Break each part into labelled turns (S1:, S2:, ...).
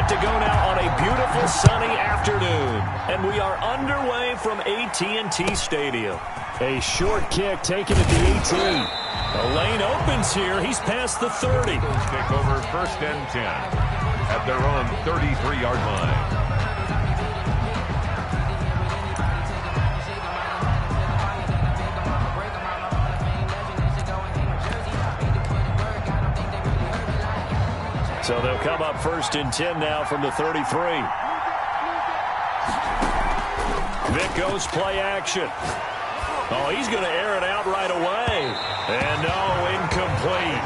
S1: set to go now on a beautiful sunny afternoon. And we are underway from AT&T Stadium. A short kick taken at the 18. The lane opens here. He's past the 30.
S2: Kick over 1st and 10 at their own 33-yard line.
S1: So they'll come up 1st and 10 now from the 33. Vick goes play action. Oh, he's going to air it out right away. And incomplete.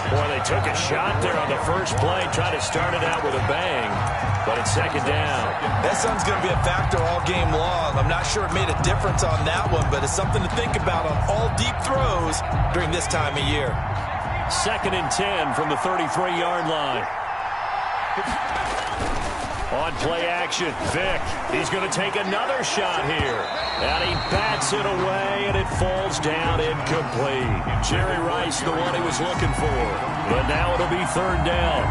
S1: Boy, they took a shot there on the first play, tried to start it out with a bang, but it's 2nd down.
S3: That sun's going to be a factor all game long. I'm not sure it made a difference on that one, but it's something to think about on all deep throws during this time of year.
S1: 2nd and 10 from the 33-yard line. On play action, Vick. He's going to take another shot here. And he bats it away, and it falls down incomplete. Jerry Rice, the one he was looking for. But now it'll be 3rd down.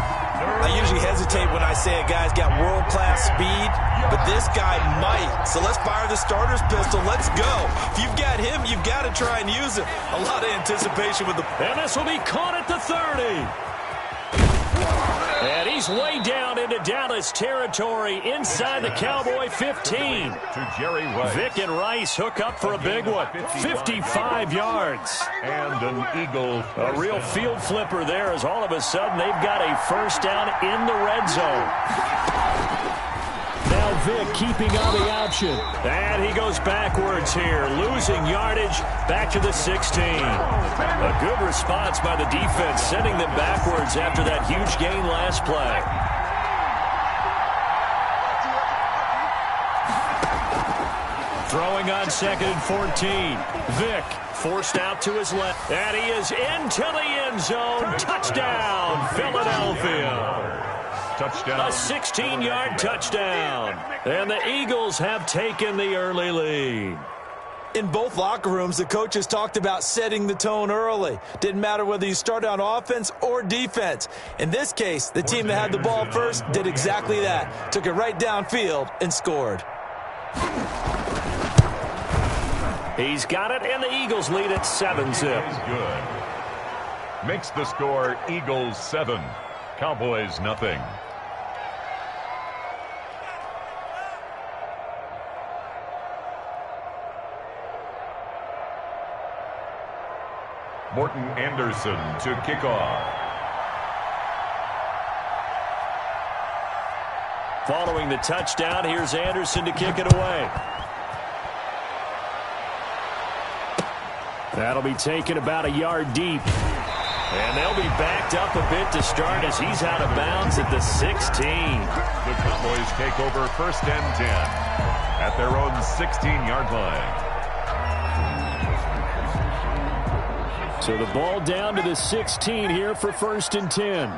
S3: I usually hesitate when I say a guy's got world-class speed, but this guy might. So let's fire the starter's pistol. Let's go. If you've got him, you've got to try and use him. A lot of anticipation with the...
S1: And this will be caught at the 30. And he's way down into Dallas territory inside the Cowboy 15.
S2: To Jerry Rice.
S1: Vick and Rice hook up for a big one. 55 yards.
S2: And an Eagle.
S1: A real field flipper there as all of a sudden they've got a 1st down in the red zone. Now Vick keeping on the option. And he goes backwards here, losing yardage back to the 16. A good response by the defense, sending them backwards after that huge gain last play. Throwing on 2nd and 14. Vick forced out to his left. And he is into the end zone. Touchdown, Philadelphia.
S2: Touchdown.
S1: A 16-yard touchdown. And the Eagles have taken the early lead.
S3: In both locker rooms, the coaches talked about setting the tone early. Didn't matter whether you started on offense or defense. In this case, the team that had the ball first did exactly that. Took it right downfield and scored.
S1: He's got it, and the Eagles lead at 7-zip.
S2: Good. Makes the score Eagles 7, Cowboys nothing. Morton Anderson to kick off.
S1: Following the touchdown, here's Anderson to kick it away. That'll be taken about a yard deep. And they'll be backed up a bit to start as he's out of bounds at the 16.
S2: The Cowboys take over 1st and 10 at their own 16-yard line.
S1: So the ball down to the 16 here for 1st and 10.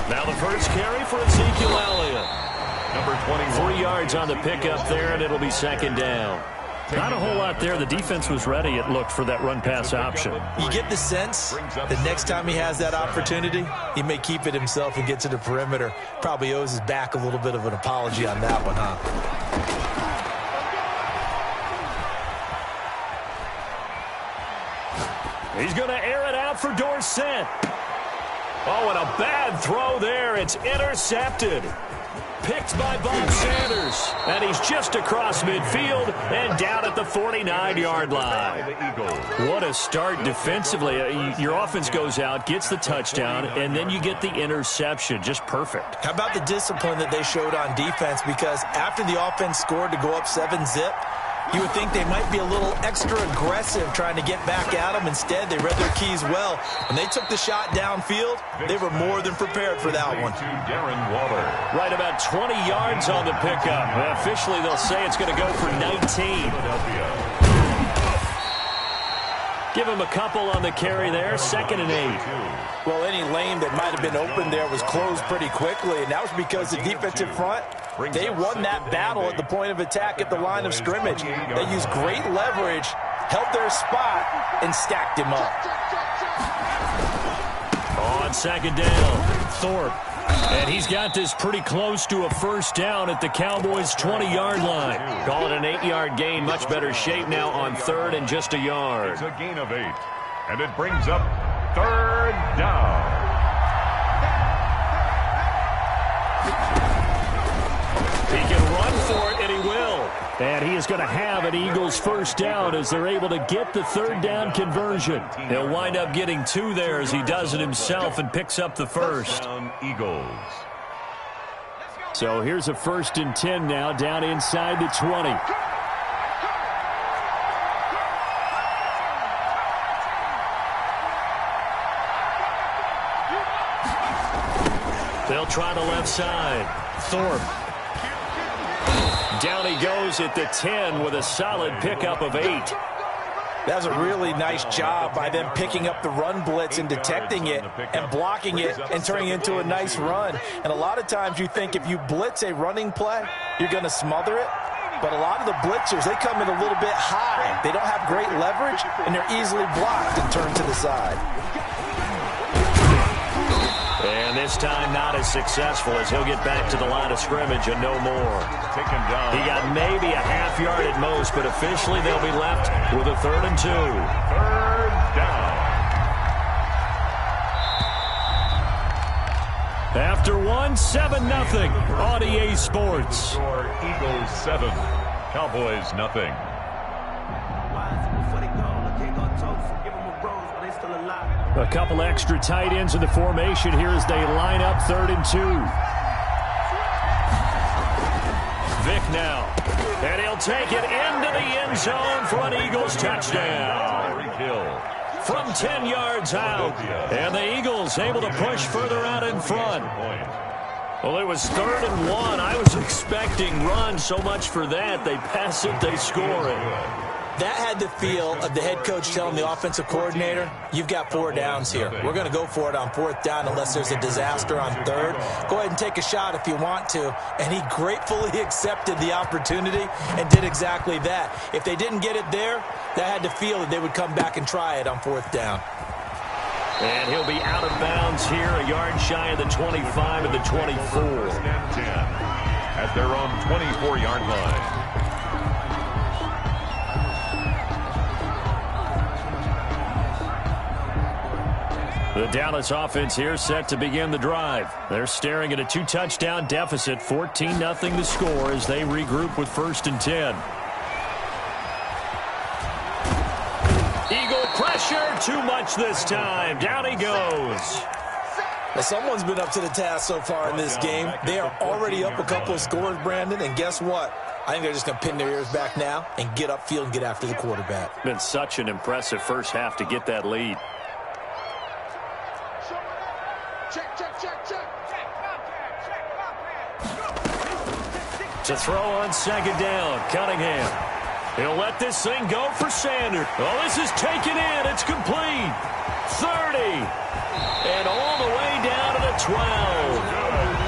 S1: Now the first carry for Ezekiel Elliott.
S2: Number 21.
S1: 3 yards on the pickup there, and it'll be 2nd down. Not a whole lot there. The defense was ready, it looked, for that run-pass option.
S3: You get the sense that next time he has that opportunity, he may keep it himself and get to the perimeter. Probably owes his back a little bit of an apology on that one, huh?
S1: He's going to air it out for Dorsett. Oh, and a bad throw there. It's intercepted. Picked by Bob Sanders. And he's just across midfield and down at the 49-yard line. What a start defensively. Your offense goes out, gets the touchdown, and then you get the interception. Just perfect.
S3: How about the discipline that they showed on defense? Because after the offense scored to go up 7-zip, you would think they might be a little extra aggressive trying to get back at them. Instead, they read their keys well. When they took the shot downfield, they were more than prepared for that one.
S2: Darren Waller.
S1: Right about 20 yards on the pickup. Officially, they'll say it's going to go for 19. Give him a couple on the carry there. 2nd and 8.
S3: Well, any lane that might have been open there was closed pretty quickly, and that was because the defensive front, they won that battle at the point of attack at the line of scrimmage. They used great leverage, held their spot, and stacked him up.
S1: On 2nd down, Thorpe. And he's got this pretty close to a first down at the Cowboys' 20-yard line.
S2: Call
S1: it an 8-yard gain. Much better shape now on third and just a yard.
S2: It's a gain of 8. And it brings up third down.
S1: He can run for it, and he will. And he is going to have an Eagles first down as they're able to get the third down conversion. He'll wind up getting 2 there as he does it himself and picks up the first.
S2: Eagles.
S1: So here's a 1st and 10 now down inside the 20. They'll try the left side. Thorpe. Down he goes at the 10 with a solid pickup of 8.
S3: That was a really nice job by them picking up the run blitz and detecting it and blocking it and turning it into a nice run. And a lot of times you think if you blitz a running play, you're going to smother it. But a lot of the blitzers, they come in a little bit high. They don't have great leverage, and they're easily blocked and turned to the side.
S1: And this time not as successful as he'll get back to the line of scrimmage and no more.
S2: Taken down.
S1: He got maybe a half yard at most, but officially they'll be left with a 3rd and 2.
S2: Third down.
S1: After 1, 7-0 on EA Sports.
S2: Score Eagles 7, Cowboys nothing.
S1: A couple extra tight ends in the formation here as they line up 3rd and 2. Vick now. And he'll take it into the end zone for an Eagles touchdown. From 10 yards out. And the Eagles able to push further out in front. Well, it was 3rd and 1. I was expecting run so much for that. They pass it, they score it.
S3: That had the feel of the head coach telling the offensive coordinator, you've got 4 downs here. We're going to go for it on 4th down unless there's a disaster on 3rd. Go ahead and take a shot if you want to. And he gratefully accepted the opportunity and did exactly that. If they didn't get it there, that had the feel that they would come back and try it on 4th down.
S1: And he'll be out of bounds here, a yard shy of the 25 and the 24.
S2: 1st and 10 at their own 24-yard line.
S1: The Dallas offense here set to begin the drive. They're staring at a 2-touchdown deficit, 14-0 the score as they regroup with 1st and 10. Eagle pressure, too much this time. Down he goes.
S3: Now, someone's been up to the task so far in this game. They are already up a couple of scores, Brandon, and guess what? I think they're just going to pin their ears back now and get upfield and get after the quarterback.
S1: Been such an impressive first half to get that lead. To throw on 2nd down, Cunningham. He'll let this thing go for Sanders. Oh, this is taken in. It's complete. 30. And all the way down to the 12.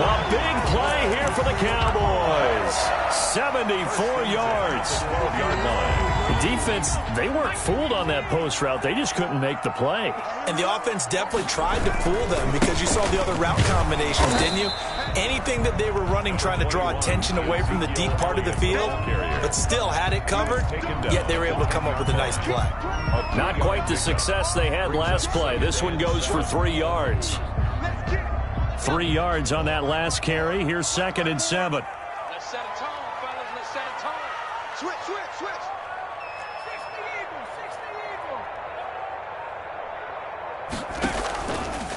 S1: A big play here for the Cowboys. 74 yards.
S2: 12-yard line.
S1: The defense, they weren't fooled on that post route. They just couldn't make the play.
S3: And the offense definitely tried to fool them because you saw the other route combinations, didn't you? Anything that they were running trying to draw attention away from the deep part of the field, but still had it covered, yet they were able to come up with a nice play.
S1: Not quite the success they had last play. This one goes for 3 yards. 3 yards on that last carry. Here's 2nd and 7.
S4: Let's set a tone, fellas. Let's set a tone. Switch, switch, switch. 60 Eagles, 60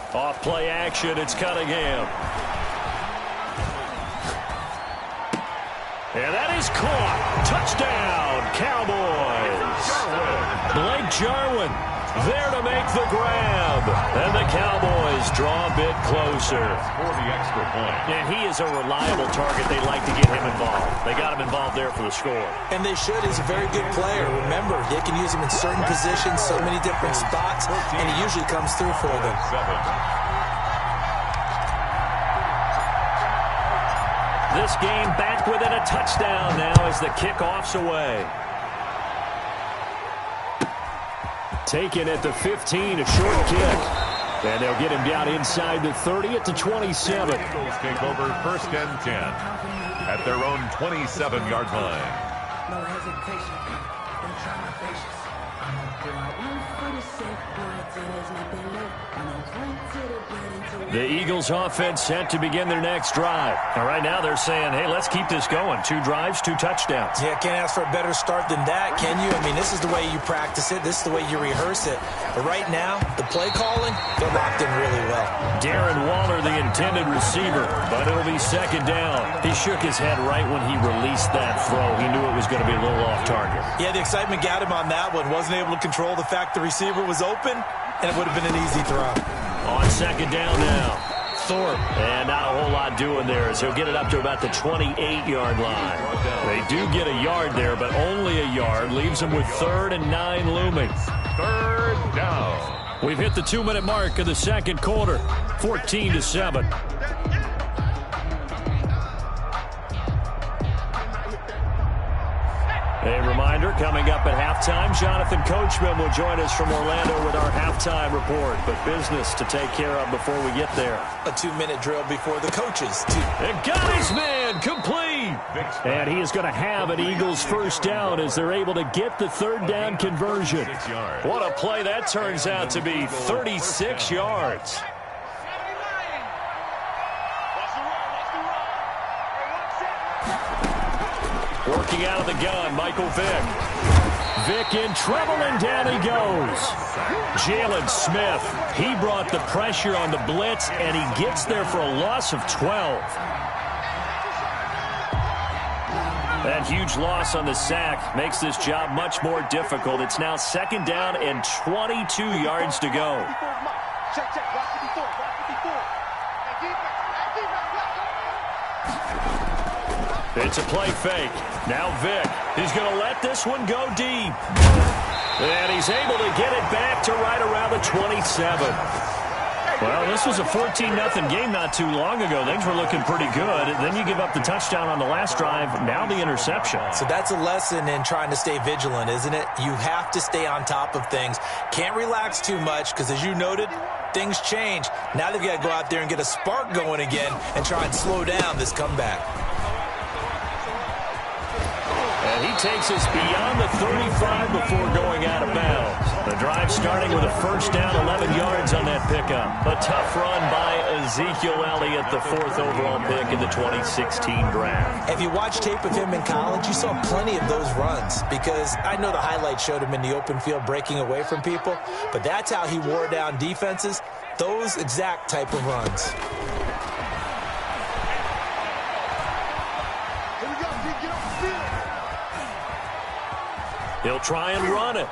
S4: Eagles.
S1: Off play action, it's Cunningham. And that is caught. Touchdown, Cowboys. Blake Jarwin there to make the grab. And the Cowboys draw a bit closer.
S2: For the extra point.
S1: And he is a reliable target. They like to get him involved. They got him involved there for the score.
S3: And they should. He's a very good player. Remember, they can use him in certain positions, so many different spots, and he usually comes through for them.
S2: 7.
S1: This game back within a touchdown now as the kickoff's away. Taken at the 15, a short kick. And they'll get him down inside the 30 at the 27.
S2: Eagles take over first and 10 at their own 27-yard line.
S5: No hesitation. Don't try my patience. I'ma pull out one for the sake. Till there's nothing left. I'ma run to the blood until
S1: The Eagles offense set to begin their next drive. And right now they're saying, hey, let's keep this going. 2 drives, 2 touchdowns.
S3: Yeah, can't ask for a better start than that, can you? I mean, this is the way you practice it. This is the way you rehearse it. But right now, the play calling, they're locked in really well.
S1: Darren Waller, the intended receiver, but it'll be second down. He shook his head right when he released that throw. He knew it was going to be a little off target.
S3: Yeah, the excitement got him on that one. Wasn't able to control the fact the receiver was open, and it would have been an easy throw.
S1: On second down now, Thorpe. And not a whole lot doing there as he'll get it up to about the 28-yard line. They do get a yard there, but only a yard. Leaves them with 3rd and 9 looming.
S2: 3rd down.
S1: We've hit the 2-minute mark of the second quarter, 14-7. A reminder, coming up at halftime, Jonathan Coachman will join us from Orlando with our halftime report. But business to take care of before we get there.
S3: A 2-minute drill before the coaches, too.
S1: And got his man complete. And he is going to have an Eagles first down as they're able to get the 3rd down conversion. What a play that turns out to be, 36 yards. Working out of the gun, Michael Vick. Vick in trouble, and down he goes. Jalen Smith, he brought the pressure on the blitz, and he gets there for a loss of 12. That huge loss on the sack makes this job much more difficult. It's now second down and 22 yards to go. It's a play fake. Now Vick. He's going to let this one go deep. And he's able to get it back to right around the 27. Well, this was a 14-0 game not too long ago. Things were looking pretty good. Then you give up the touchdown on the last drive. Now the interception.
S3: So that's a lesson in trying to stay vigilant, isn't it? You have to stay on top of things. Can't relax too much because, as you noted, things change. Now they've got to go out there and get a spark going again and try and slow down this comeback.
S1: And he takes us beyond the 35 before going out of bounds. The drive starting with a first down, 11 yards on that pickup. A tough run by Ezekiel Elliott, the 4th overall pick in the 2016 draft.
S3: If you watch tape of him in college, you saw plenty of those runs because I know the highlights showed him in the open field breaking away from people, but that's how he wore down defenses, those exact type of runs.
S1: He'll try and run it.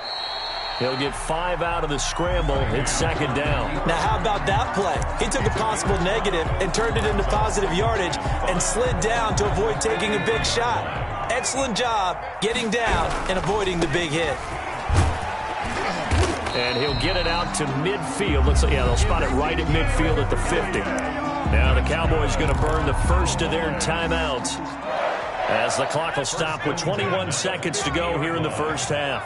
S1: He'll get 5 out of the scramble. It's second down.
S3: Now, how about that play? He took a possible negative and turned it into positive yardage and slid down to avoid taking a big shot. Excellent job getting down and avoiding the big hit.
S1: And he'll get it out to midfield. Looks like, yeah, they'll spot it right at midfield at the 50. Now the Cowboys going to burn the first of their timeouts as the clock will stop with 21 seconds to go here in the first half.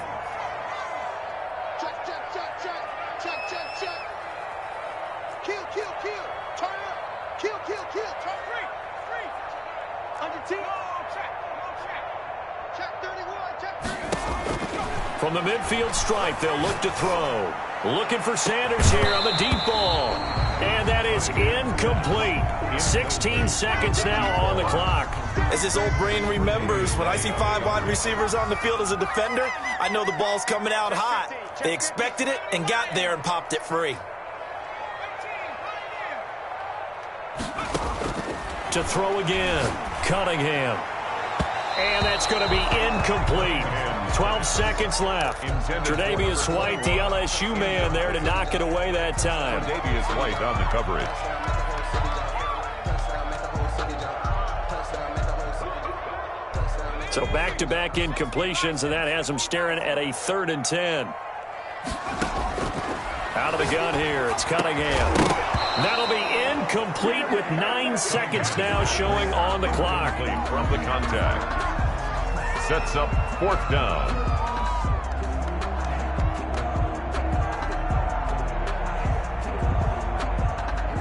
S1: From the midfield stripe, they'll look to throw. Looking for Sanders here on the deep ball. And that is incomplete. 16 seconds now on the clock.
S3: As his old brain remembers, when I see 5 wide receivers on the field as a defender, I know the ball's coming out hot. They expected it and got there and popped it free.
S1: To throw again, Cunningham. And that's going to be incomplete. 12 seconds left. Tre'Davious White, the LSU man, there to knock it away that time.
S2: Tre'Davious White on the coverage.
S1: So back-to-back incompletions, and that has them staring at a 3rd and 10. Out of the gun here, it's Cunningham. That'll be incomplete with 9 seconds now showing on the clock.
S2: From the contact. Sets up 4th down.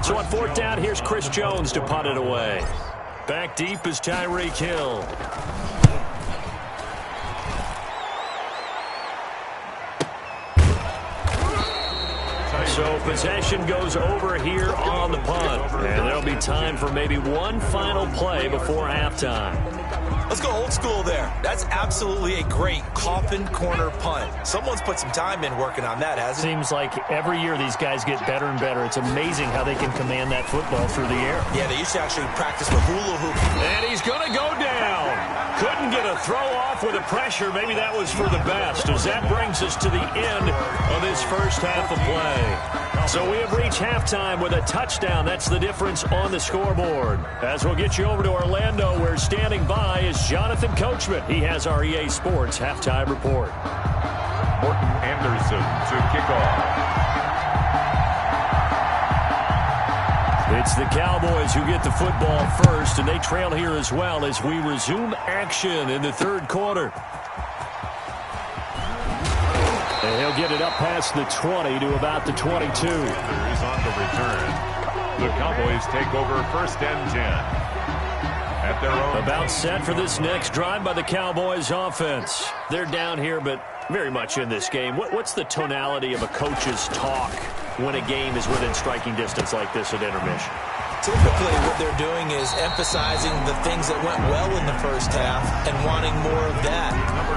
S1: So on fourth down, here's Chris Jones to punt it away. Back deep is Tyreek Hill. So possession goes over here on the punt. And there'll be time for maybe one final play before halftime.
S3: Let's go old school there. That's absolutely a great coffin corner punt. Someone's put some time in working on that, hasn't it?
S1: Seems like every year these guys get better and better. It's amazing how they can command that football through the air.
S3: Yeah, they used to actually practice with hula hoop.
S1: And he's going to go down. Couldn't get a throw off with the pressure. Maybe that was for the best, as that brings us to the end of this first half of play. So we have reached halftime with a touchdown. That's the difference on the scoreboard. As we'll get you over to Orlando, where standing by is Jonathan Coachman. He has our EA Sports halftime report.
S2: Morton Anderson to kick off.
S1: It's the Cowboys who get the football first, and they trail here as well as we resume action in the third quarter. And he'll get it up past the 20 to about the 22.
S2: He's on the return. The Cowboys take over first and 10. At their own.
S1: About set for this next drive by the Cowboys offense. They're down here, but very much in this game. What's the tonality of a coach's talk when a game is within striking distance like this at intermission?
S3: Typically, what they're doing is emphasizing the things that went well in the first half and wanting more of that.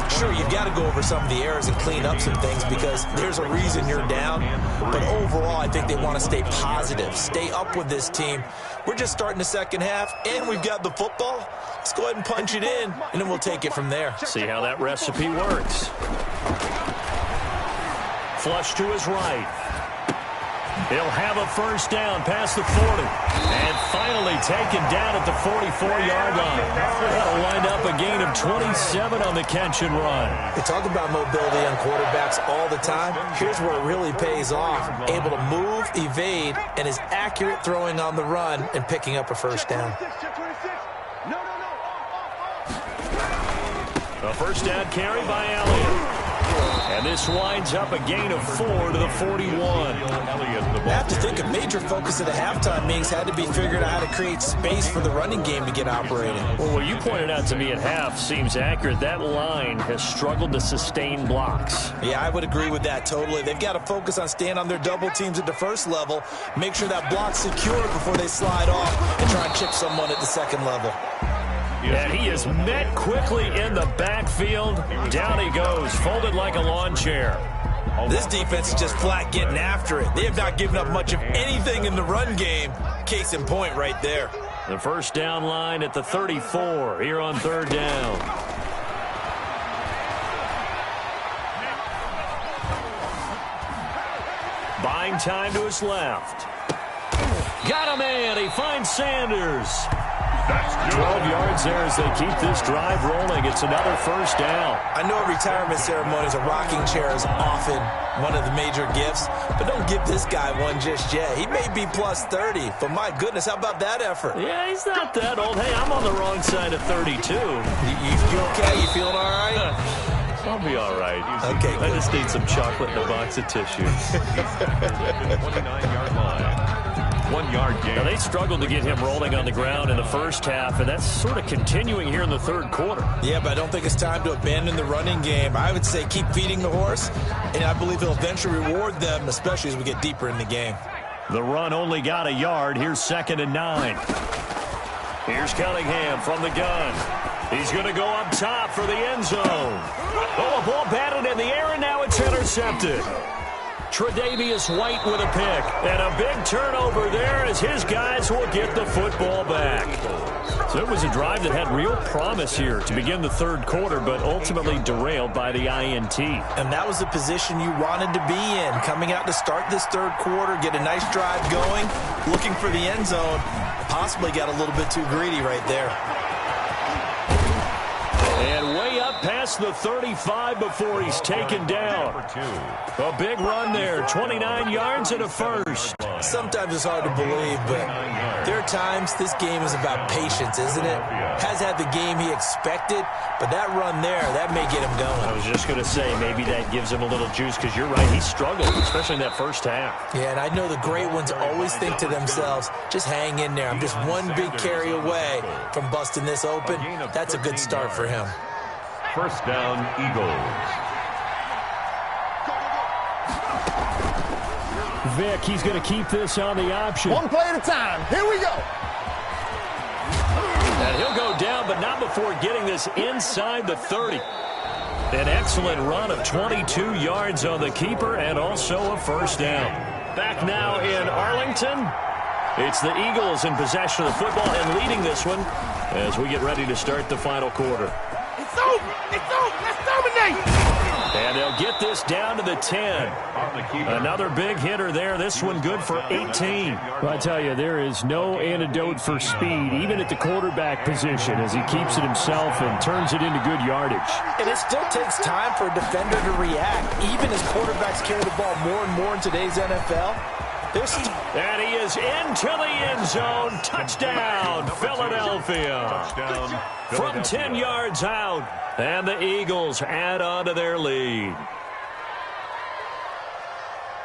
S3: Sure, you've got to go over some of the errors and clean up some things because there's a reason you're down. But overall, I think they want to stay positive, stay up with this team. We're just starting the second half, and we've got the football. Let's go ahead and punch it in, and then we'll take it from there.
S1: See how that recipe works. Flush to his right. He'll have a first down past the 40. And finally taken down at the 44-yard line. That'll wind up a gain of 27 on the catch and run.
S3: They talk about mobility on quarterbacks all the time. Here's where it really pays off. Able to move, evade, and is accurate throwing on the run and picking up a first down.
S1: A first down carry by Elliott. And this winds up a gain of 4 to the 41.
S3: I have to think a major focus of the halftime meetings had to be figuring out how to create space for the running game to get operating.
S1: Well, what you pointed out to me at half seems accurate. That line has struggled to sustain blocks.
S3: Yeah, I would agree with that totally. They've got to focus on staying on their double teams at the first level, make sure that block's secure before they slide off and try and chip someone at the second level.
S1: And he is met quickly in the backfield. Down he goes, folded like a lawn chair.
S3: This defense is just flat getting after it. They have not given up much of anything in the run game. Case in point right there.
S1: The first down line at the 34 here on third down. Buying time to his left. Got a man. He finds Sanders. 12 yards there as they keep this drive rolling. It's another first down.
S3: I know at retirement ceremonies, a rocking chair is often one of the major gifts, but don't give this guy one just yet. He may be plus 30, but my goodness, how about that effort?
S1: Yeah, he's not that old. Hey, I'm on the wrong side of 32.
S3: You okay? You feeling all right?
S1: I'll be all right.
S3: Okay,
S1: I just need some chocolate and a box of tissues.
S2: 29-yard line. 1 yard gain.
S1: Now, they struggled to get him rolling on the ground in the first half, and that's sort of continuing here in the third quarter.
S3: Yeah, but I don't think it's time to abandon the running game. I would say keep feeding the horse, and I believe he'll eventually reward them, especially as we get deeper in the game.
S1: The run only got a yard. Here's 2nd and 9. Here's Cunningham from the gun. He's going to go up top for the end zone. Oh, a ball batted in the air, and now it's intercepted. Tre'Davious White with a pick. And a big turnover there as his guys will get the football back. So it was a drive that had real promise here to begin the third quarter, but ultimately derailed by the INT.
S3: And that was the position you wanted to be in. Coming out to start this third quarter, get a nice drive going, looking for the end zone. Possibly got a little bit too greedy right there.
S1: And way up past the 35 before he's taken down. A big run there, 29 yards and a first.
S3: Sometimes it's hard to believe, but There are times this game is about patience, isn't it? Has had the game he expected, but that run there, that may get him going.
S1: I was just going to say, maybe that gives him a little juice, because you're right, he struggled, especially in that first half.
S3: Yeah, and I know the great ones always think to themselves, just hang in there. I'm just one big carry away from busting this open. That's a good start for him.
S2: First down, Eagles.
S1: Vic, he's going to keep this on the option.
S6: One play at a time. Here we go.
S1: And he'll go down, but not before getting this inside the 30. An excellent run of 22 yards on the keeper and also a first down. Back now in Arlington. It's the Eagles in possession of the football and leading this one as we get ready to start the final quarter.
S6: It's over. It's over. Let's dominate.
S1: And they'll get this down to the 10. Another big hitter there. This one good for 18.
S7: Well, I tell you, there is no antidote for speed, even at the quarterback position, as he keeps it himself and turns it into good yardage.
S3: And it still takes time for a defender to react, even as quarterbacks carry the ball more and more in today's NFL.
S1: And he is into the end zone. Touchdown, Philadelphia.
S2: Touchdown,
S1: From 10 yards out. And the Eagles add on to their lead.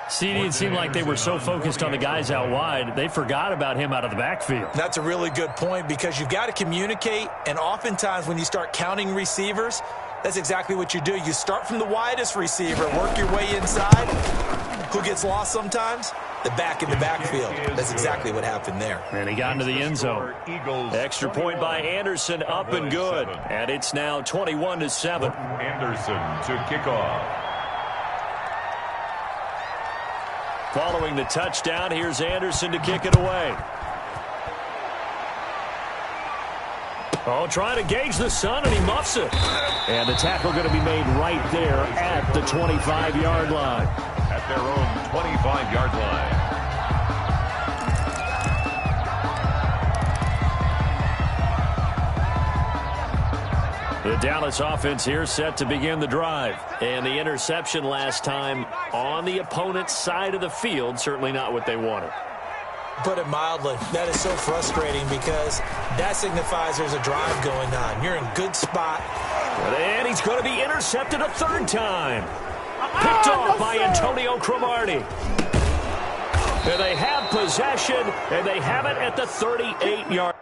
S7: CD, it seemed like they were so focused on the guys out wide, they forgot about him out of the backfield.
S3: That's a really good point, because you've got to communicate, and oftentimes when you start counting receivers, that's exactly what you do. You start from the widest receiver, work your way inside. Who gets lost sometimes? The back in the backfield. That's exactly what happened there.
S7: And he got into the end zone.
S1: Extra point by Anderson, up and good. And it's now 21-7.
S2: Anderson to kick off.
S1: Following the touchdown, here's Anderson to kick it away. Oh, trying to gauge the sun, and he muffs it. And the tackle going to be made right there at the 25-yard line.
S2: At their own 25-yard line.
S1: The Dallas offense here set to begin the drive. And the interception last time on the opponent's side of the field, certainly not what they wanted.
S3: Put it mildly, that is so frustrating, because that signifies there's a drive going on. You're in good spot.
S1: And he's going to be intercepted a third time. Picked off by Antonio Cromartie. And they have possession, and they have it at the 38-yard.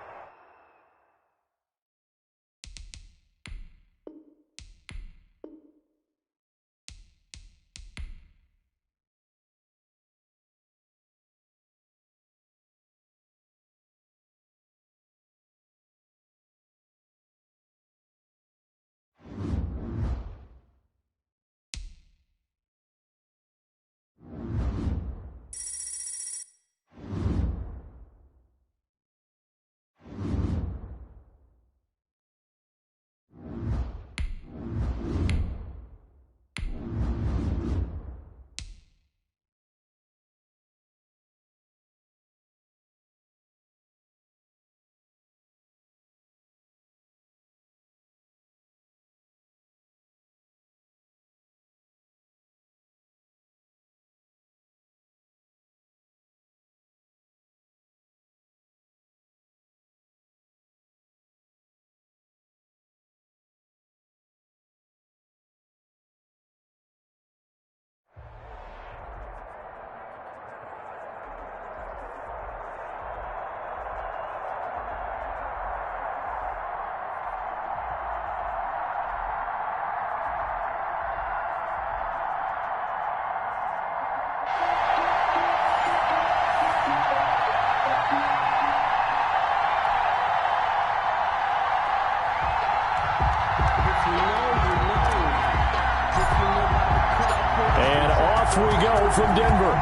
S1: And off we go from Denver.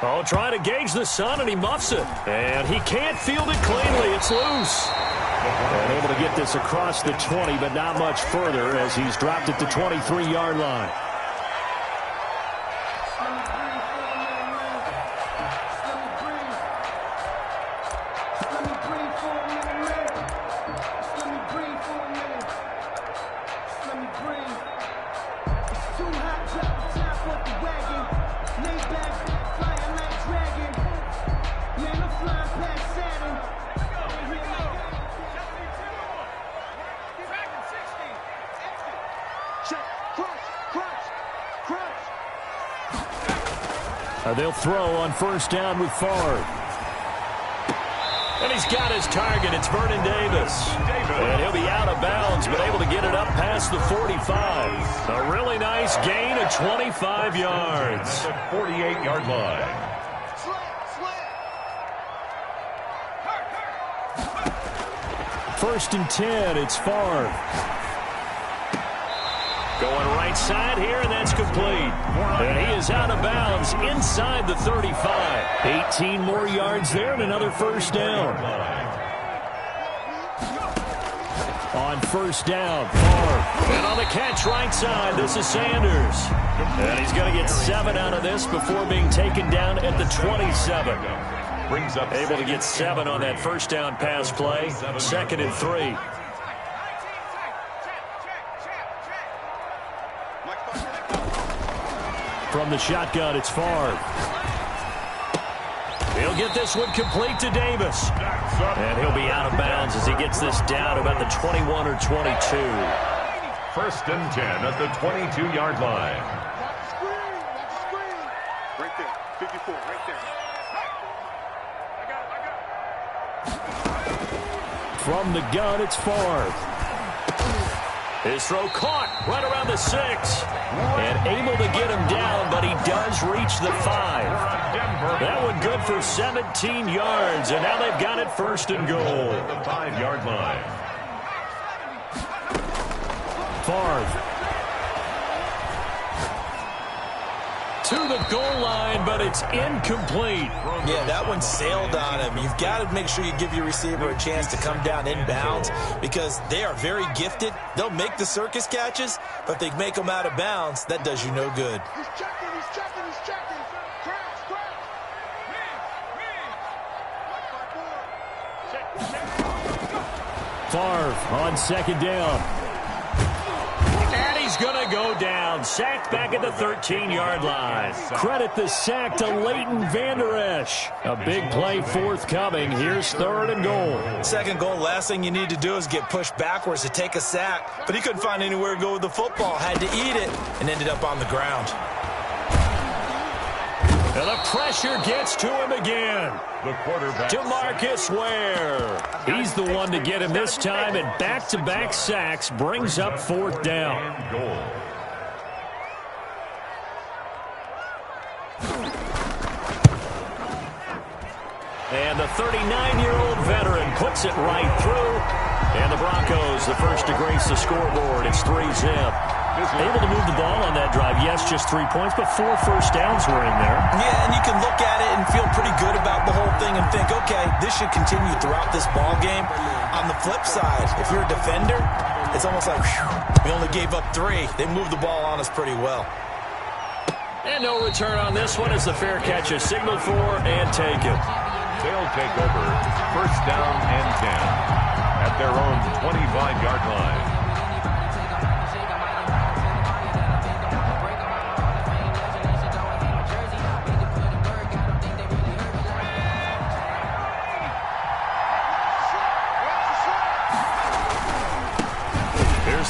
S1: Oh, trying to gauge the sun, and he muffs it. And he can't field it cleanly. It's loose. And able to get this across the 20, but not much further, as he's dropped at the 23-yard line.
S5: Too hot, drop the top off the wagon. Lay back, fly
S7: They'll throw on first down with Favre.
S1: And he's got his target. It's Vernon Davis. And he'll be out of bounds, but able to get it up past the 45. A really nice gain of 25 yards.
S2: The 48-yard line.
S7: First and 10, it's Favre.
S1: Going right side here, and that's complete. And he is out of bounds inside the 35.
S7: 18 more yards there and another first down. On first down, Favre.
S1: And on the catch right side, this is Sanders. And he's going to get 7 out of this before being taken down at the 27.
S2: Brings up
S1: able to get 7 on that first down pass play. 2nd and 3.
S7: From the shotgun, it's Favre.
S1: He'll get this one complete to Davis. And he'll be out of bounds as he gets this down about the 21 or 22.
S2: First and 10 at the 22-yard line.
S6: Right there, 54, right there.
S7: From the gun, it's Favre.
S1: His throw caught right around the 6. And able to get him down, but he does reach the 5. That one good for 17 yards, and now they've got it first and goal.
S2: The 5-yard line.
S7: Favre.
S1: To the goal line, but it's incomplete.
S3: Yeah, that one sailed on him. You've got to make sure you give your receiver a chance to come down inbounds because they are very gifted. They'll make the circus catches, but if they make them out of bounds, that does you no good.
S6: He's checking, he's checking, he's checking. Crash, crash.
S7: Favre on second down.
S1: And he's going to go down. Sacked back at the 13-yard line.
S7: Credit the sack to Leighton Vander Esch. A big play forthcoming. Here's 3rd and goal.
S3: Second goal, last thing you need to do is get pushed backwards to take a sack. But he couldn't find anywhere to go with the football. Had to eat it and ended up on the ground.
S1: And the pressure gets to him again.
S2: The quarterback.
S1: DeMarcus Ware.
S7: He's the one to get him this time, and back-to-back sacks brings up 4th down.
S2: And goal.
S1: And the 39-year-old veteran puts it right through. And the Broncos, the first to grace the scoreboard. It's 3-zip.
S7: Able to move the ball on that drive. Yes, just 3 points, but 4 first downs were in there.
S3: Yeah, and you can look at it and feel pretty good about the whole thing and think, okay, this should continue throughout this ball game. On the flip side, if you're a defender, it's almost like, whew, we only gave up 3. They moved the ball on us pretty well.
S1: And no return on this one as the fair catch is signaled for and taken.
S2: They'll take over first down and 10 at their own 25-yard line.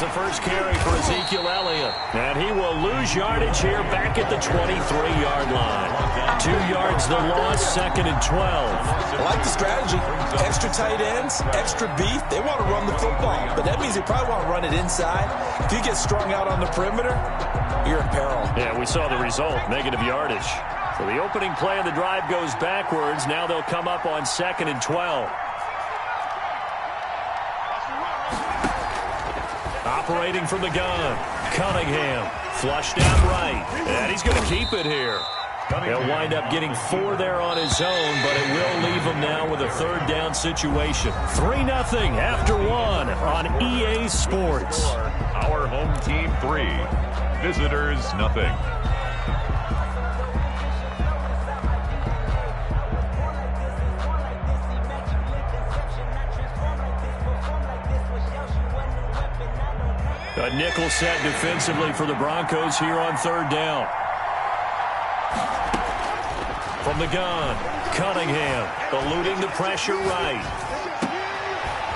S1: The first carry for Ezekiel Elliott. And he will lose yardage here back at the 23-yard line. 2 yards the loss, 2nd and 12.
S3: I like the strategy. Extra tight ends, extra beef. They want to run the football, but that means they probably want to run it inside. If you get strung out on the perimeter, you're in peril.
S7: Yeah, we saw the result, negative yardage.
S1: So the opening play of the drive goes backwards. Now they'll come up on 2nd and 12. Operating from the gun, Cunningham, flushed out right, and he's going to keep it here. He'll wind up getting 4 there on his own, but it will leave him now with a 3rd down situation. 3-0 after 1 on EA Sports.
S2: Our home team 3, visitors nothing.
S1: A nickel set defensively for the Broncos here on 3rd down. From the gun, Cunningham eluding the pressure right.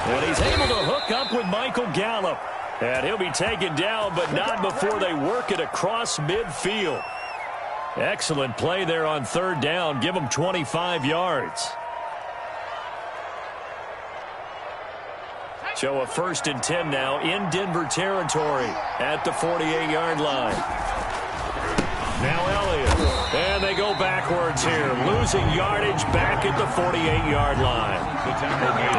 S1: And he's able to hook up with Michael Gallup. And he'll be taken down, but not before they work it across midfield. Excellent play there on third down. Give them 25 yards. So a 1st and 10 now in Denver territory at the 48-yard line. Now Elliott. And they go backwards here. Losing yardage back at the 48-yard line.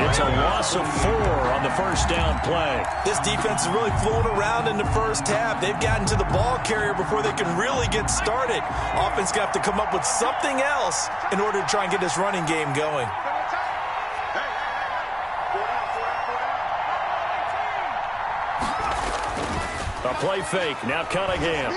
S1: It's a loss of 4 on the first down play.
S3: This defense is really flown around in the first half. They've gotten to the ball carrier before they can really get started. Offense going to have to come up with something else in order to try and get this running game going.
S1: A play fake. Now Cunningham.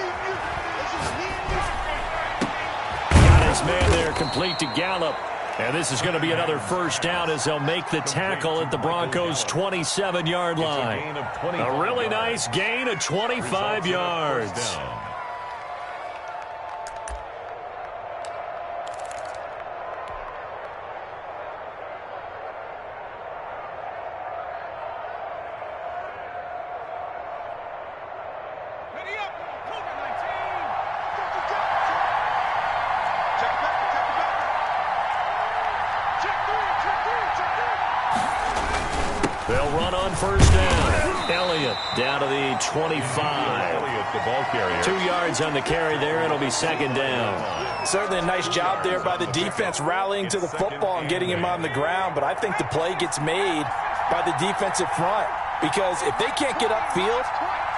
S1: Got his man there, complete to Gallup. And this is going to be another first down as they'll make the tackle at the Broncos' 27-yard line. A really nice gain of 25 yards. They'll run on first down. Elliott down to the 25.
S2: Elliott, the ball carrier.
S1: 2 yards on the carry there. It'll be second down.
S3: Certainly a nice job there by the defense rallying to the football and getting him on the ground, but I think the play gets made by the defensive front because if they can't get upfield,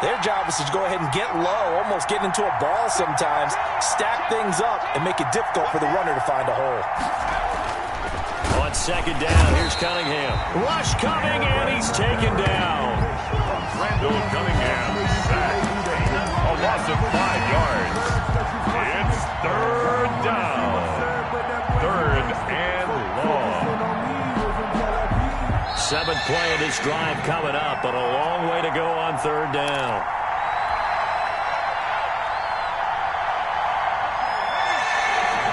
S3: their job is to go ahead and get low, almost get into a ball sometimes, stack things up, and make it difficult for the runner to find a hole.
S1: On second down, here's Cunningham. Rush coming, and he's taken down.
S2: Randall Cunningham sacked. A loss of 5 yards. It's third down. Third and long.
S1: 7th play of this drive coming up, but a long way to go on third down.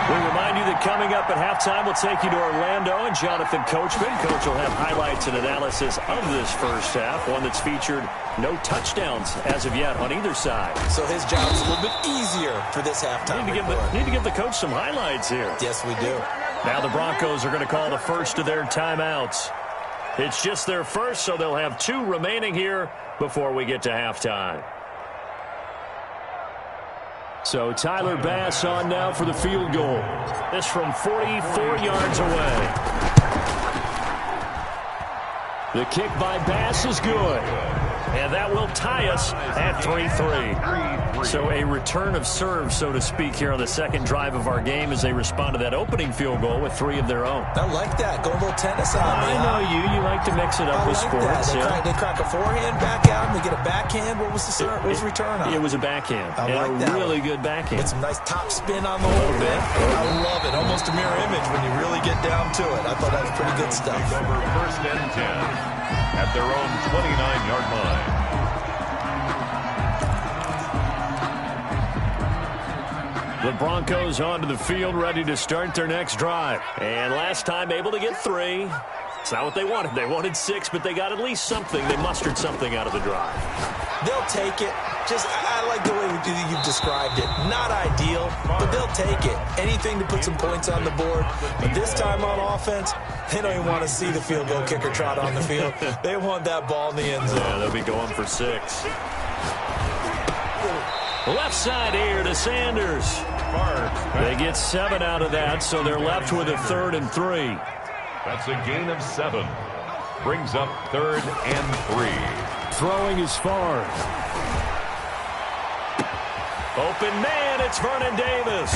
S1: We remind you that coming up at halftime, we'll take you to Orlando and Jonathan Coachman. Coach will have highlights and analysis of this first half, one that's featured no touchdowns as of yet on either side.
S3: So his job's a little bit easier for this halftime.
S1: Need to give the coach some highlights here.
S3: Yes, we do.
S1: Now the Broncos are going to call the first of their timeouts. It's just their first, so they'll have 2 remaining here before we get to halftime. So Tyler Bass on now for the field goal. This from 44 yards away. The kick by Bass is good. And that will tie us at 3-3. So a return of serve, so to speak, here on the second drive of our game as they respond to that opening field goal with 3 of their own.
S3: I like that. Go a little tennis on me.
S1: I know you. You like to mix it up with sports.
S3: They crack a forehand back out and they get a backhand. What was the return on?
S1: It was a backhand.
S3: I like that.
S1: Really good backhand.
S3: Get some nice top spin on the whole bit. I love it. Almost a mirror image when you really get down to it. I thought that was pretty good stuff.
S2: Over 1st and 10 at their own 29-yard line.
S1: The Broncos onto the field, ready to start their next drive. And last time able to get 3. It's not what they wanted. They wanted 6, but they got at least something. They mustered something out of the drive.
S3: They'll take it. I like the way you've described it. Not ideal, but they'll take it. Anything to put some points on the board. But this time on offense, they don't even want to see the field goal kicker trot on the field. They want that ball in the end zone.
S1: Yeah, they'll be going for 6. Left side here to Sanders. They get 7 out of that, so they're left with a 3rd and 3.
S2: That's a gain of 7. Brings up 3rd and 3.
S7: Throwing is far.
S1: Open man, it's Vernon Davis.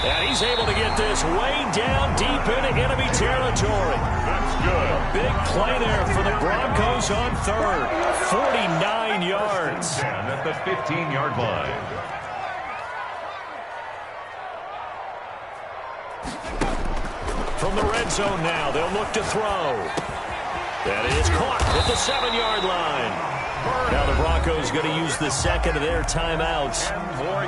S1: And he's able to get this way down deep into enemy territory.
S2: That's good.
S1: A big play there for the Broncos on 3rd. 49 yards.
S2: And at the 15-yard line.
S1: From the red zone now, they'll look to throw. That is caught at the 7-yard line. Now the Broncos going to use the second of their timeouts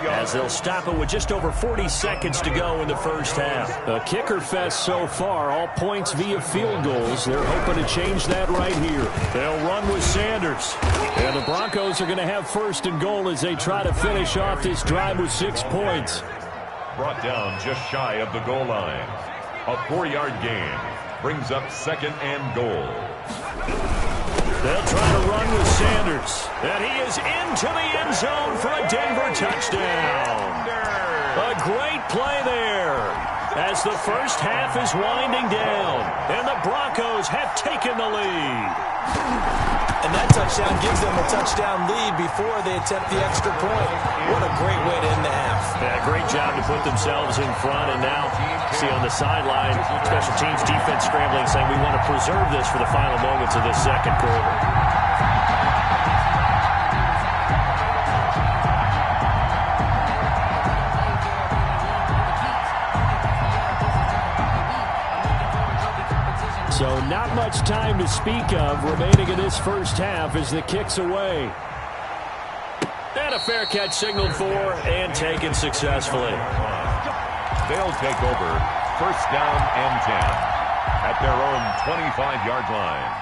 S1: as they'll stop it with just over 40 seconds to go in the first half.
S7: A kicker fest so far, all points via field goals. They're hoping to change that right here.
S1: They'll run with Sanders.
S7: And the Broncos are going to have 1st and goal as they try to finish off this drive with 6 points.
S2: brought down just shy of the goal line. A 4-yard gain brings up 2nd and goal.
S1: They'll try to run with Sanders. And he is into the end zone for a Denver touchdown. A great play there as the first half is winding down. And the Broncos have taken the lead.
S3: And that touchdown gives them a touchdown lead before they attempt the extra point. What a great way to end the half.
S1: Yeah, great job to put themselves in front. And now, see on the sideline, special teams defense scrambling, saying we want to preserve this for the final moments of this second quarter.
S7: So not much time to speak of remaining in this first half as the kick's away.
S1: And a fair catch signaled for and taken successfully.
S2: They'll take over 1st down and 10 at their own 25-yard line.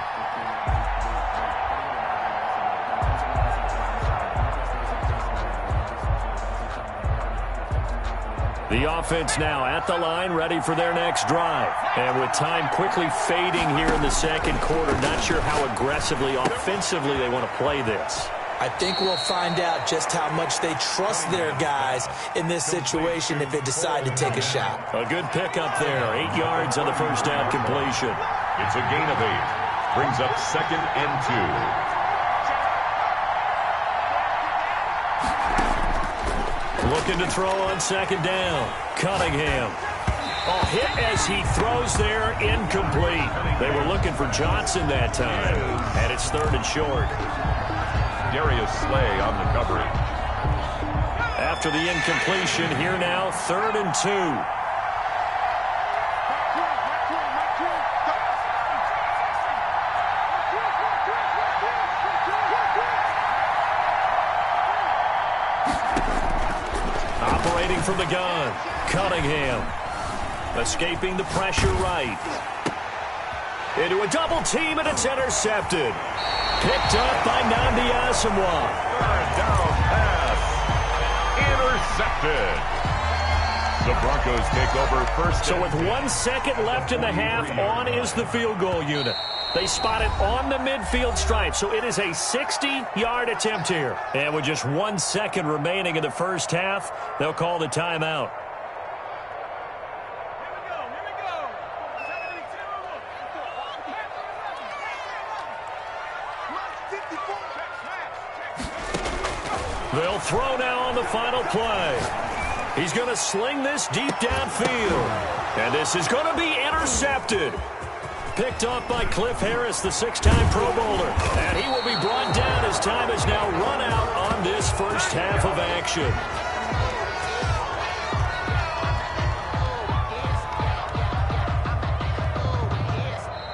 S1: The offense now at the line, ready for their next drive. And with time quickly fading here in the second quarter, not sure how aggressively, offensively they want to play this.
S3: I think we'll find out just how much they trust their guys in this situation if they decide to take a shot.
S1: A good pickup there, 8 yards on the first down completion.
S2: It's a gain of 8. Brings up 2nd and 2.
S1: Looking to throw on 2nd down. Cunningham. Oh, hit as he throws there, incomplete. They were looking for Johnson that time. And it's 3rd and short.
S2: Darius Slay on the coverage.
S1: After the incompletion, here now, 3rd and 2. Operating from the gun, Cunningham. Escaping the pressure right. Into a double team, and it's intercepted. Picked up by Nnamdi Asomugha.
S2: 3rd down pass. Intercepted. The Broncos take over 1st.
S1: So with 1 second left in the half, on is the field goal unit. They spot it on the midfield stripe, so it is a 60-yard attempt here. And with just 1 second remaining in the first half, they'll call the timeout. They'll throw now on the final play. He's going to sling this deep downfield. And this is going to be intercepted. Picked up by Cliff Harris, the 6-time Pro Bowler. And he will be brought down as time has now run out on this first half of action.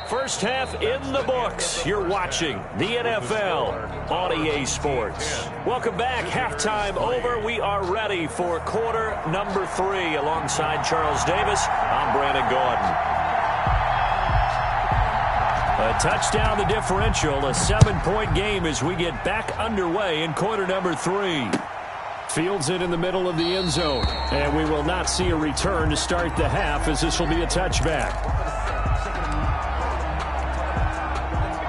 S1: First half in the books. You're watching the NFL on EA Sports. Welcome back. Halftime over. We are ready for quarter number 3. Alongside Charles Davis, I'm Brandon Gaudin. A touchdown the differential, a 7-point game as we get back underway in quarter number 3.
S7: Fields it in the middle of the end zone. And we will not see a return to start the half as this will be a touchback.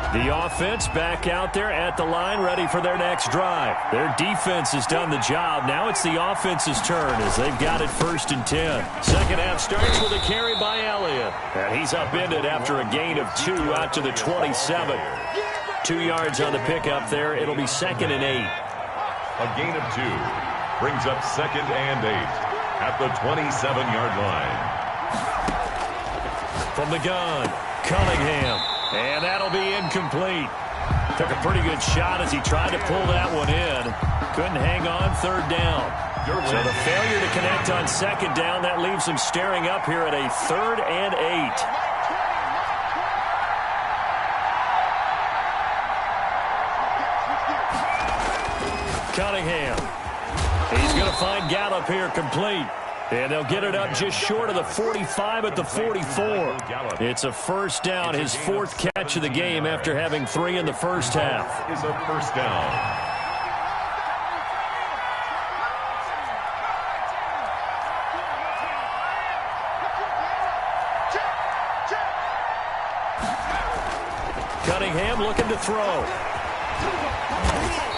S7: The offense back out there at the line, ready for their next drive. Their defense has done the job. Now it's the offense's turn as they've got it 1st and 10. Second half starts with a carry by Elliott. And he's upended after a gain of 2 out to the 27. 2 yards on the pickup there. It'll be 2nd and 8.
S2: A gain of 2 brings up 2nd and 8 at the 27-yard line.
S1: From the gun, Cunningham. And that'll be incomplete. Took a pretty good shot as he tried to pull that one in. Couldn't hang on 3rd down. So the failure to connect on 2nd down, that leaves him staring up here at a 3rd and 8. Cunningham. He's going to find Gallup here complete. And they'll get it up just short of the 45 at the 44. It's a 1st down, his 4th catch of the game after having 3 in the first half.
S2: Is a 1st down.
S7: Cunningham looking to throw.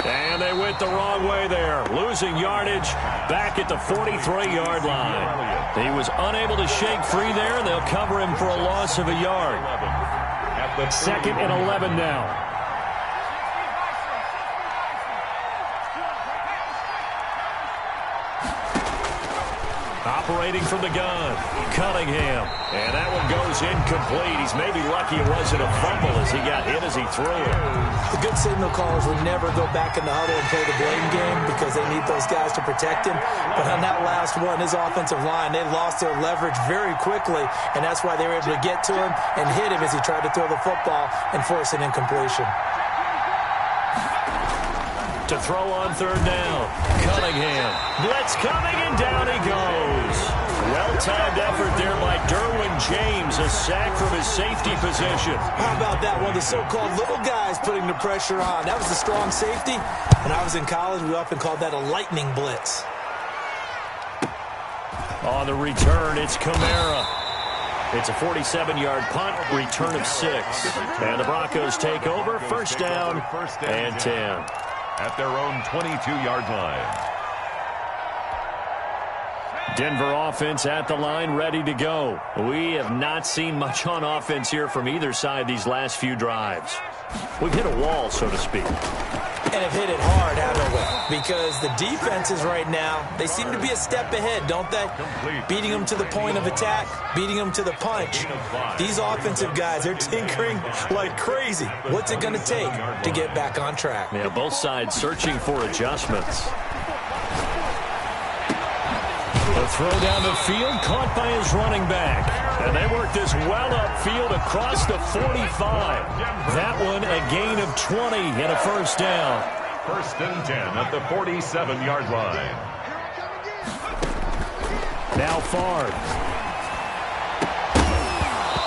S7: And they went the wrong way there. Losing yardage back at the 43-yard line. He was unable to shake free there, and they'll cover him for a loss of a yard. 2nd and 11 now. Operating from the gun, Cunningham. And that one goes incomplete. He's maybe lucky it wasn't a fumble as he got hit as he threw it.
S3: The good signal callers would never go back in the huddle and play the blame game because they need those guys to protect him. But on that last one, his offensive line, they lost their leverage very quickly, and that's why they were able to get to him and hit him as he tried to throw the football and force an incompletion.
S7: To throw on 3rd down, Cunningham. Blitz coming, and down he goes. Well-timed effort there by Derwin James, a sack from his safety position.
S3: How about that one? The so-called little guys putting the pressure on. That was the strong safety. When I was in college, we often called that a lightning blitz.
S7: On the return, it's Kamara. It's a 47-yard punt, return of 6. And the Broncos take over, 1st down and 10.
S2: At their own 22-yard line.
S7: Denver offense at the line, ready to go. We have not seen much on offense here from either side these last few drives. We've hit a wall, so to speak.
S3: And have hit it hard, haven't we? Because the defenses right now, they seem to be a step ahead, don't they? Beating them to the point of attack, beating them to the punch. These offensive guys, they're tinkering like crazy. What's it going to take to get back on track?
S7: Yeah, both sides searching for adjustments. A throw down the field, caught by his running back. And they work this well upfield across the 45. That one a gain of 20 and a 1st down.
S2: 1st and 10 at the 47-yard line.
S7: Now Favre.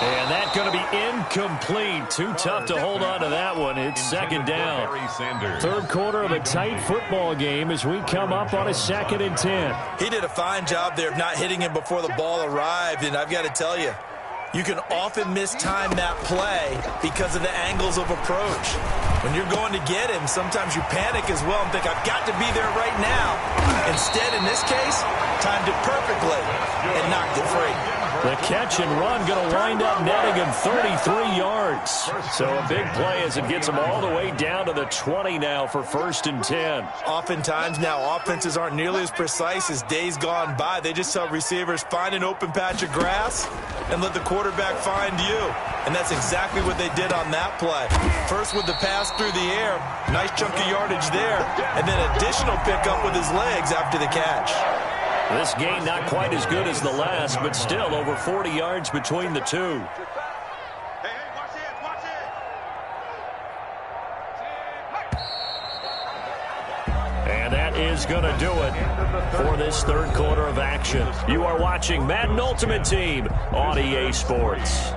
S7: And that's going to be incomplete. Too tough to hold on to that one. It's 2nd down. 3rd quarter of a tight football game as we come up on a 2nd and 10.
S3: He did a fine job there of not hitting him before the ball arrived. And I've got to tell you, you can often mistime that play because of the angles of approach. When you're going to get him, sometimes you panic as well and think, I've got to be there right now. Instead, in this case, timed it perfectly and knocked it free.
S7: The catch and run going to wind up netting him 33 yards. So a big play as it gets him all the way down to the 20 now for 1st and 10.
S3: Oftentimes now offenses aren't nearly as precise as days gone by. They just tell receivers, find an open patch of grass and let the quarterback find you. And that's exactly what they did on that play. First with the pass through the air, nice chunk of yardage there, and then additional pickup with his legs after the catch.
S7: This gain not quite as good as the last, but still over 40 yards between the two. And that is going to do it for this 3rd quarter of action. You are watching Madden Ultimate Team on EA Sports.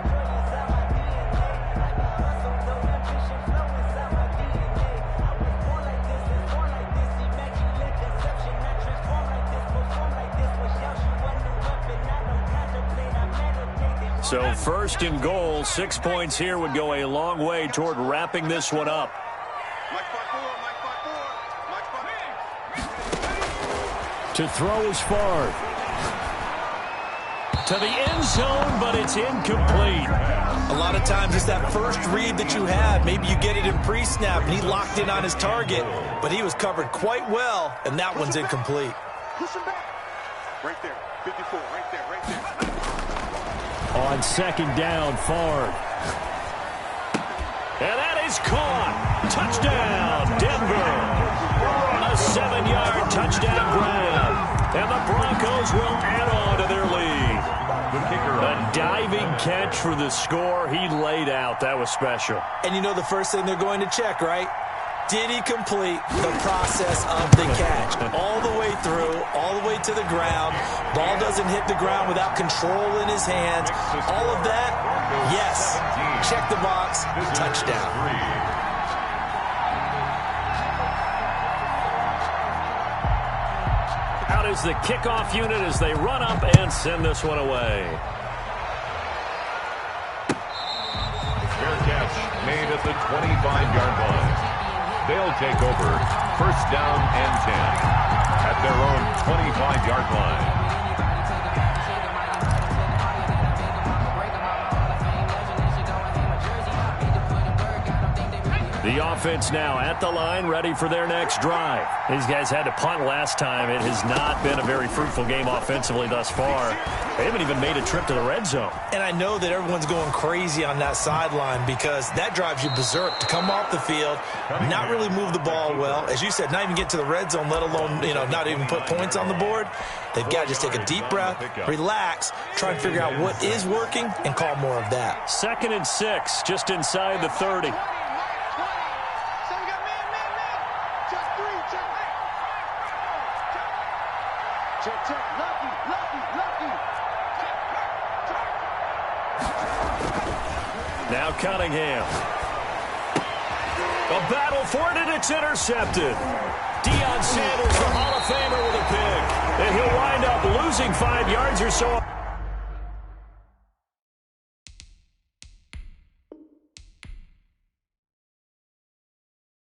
S7: So 1st and goal, 6 points here would go a long way toward wrapping this one up. To throw is Favre. To the end zone, but it's incomplete.
S3: A lot of times it's that first read that you have. Maybe you get it in pre-snap, and he locked in on his target, but he was covered quite well, and that one's incomplete.
S6: Push him back. Right there. 54. Right there. Right there.
S7: On 2nd down, Favre. And that is caught. Touchdown, Denver. A 7-yard touchdown grab. And the Broncos will add on to their lead. A diving catch for the score. He laid out. That was special.
S3: And you know the first thing they're going to check, right? Did he complete the process of the catch? All the way through, all the way to the ground. Ball doesn't hit the ground without control in his hands. All of that, yes. Check the box, touchdown.
S7: Out is the kickoff unit as they run up and send this one away.
S2: Fair catch made at at the 25-yard line. They'll take over first down and 10 at their own 25-yard line.
S7: The offense now at the line, ready for their next drive. These guys had to punt last time. It has not been a very fruitful game offensively thus far. They haven't even made a trip to the red zone.
S3: And I know that everyone's going crazy on that sideline because that drives you berserk to come off the field, not really move the ball well. As you said, not even get to the red zone, let alone, not even put points on the board. They've got to just take a deep breath, relax, try and figure out what is working, and call more of that.
S7: 2nd and 6, just inside the 30. Now Cunningham. A battle for it, and it's intercepted. Deion Sanders, the Hall of Famer, with a pick. And he'll wind up losing 5 yards or so.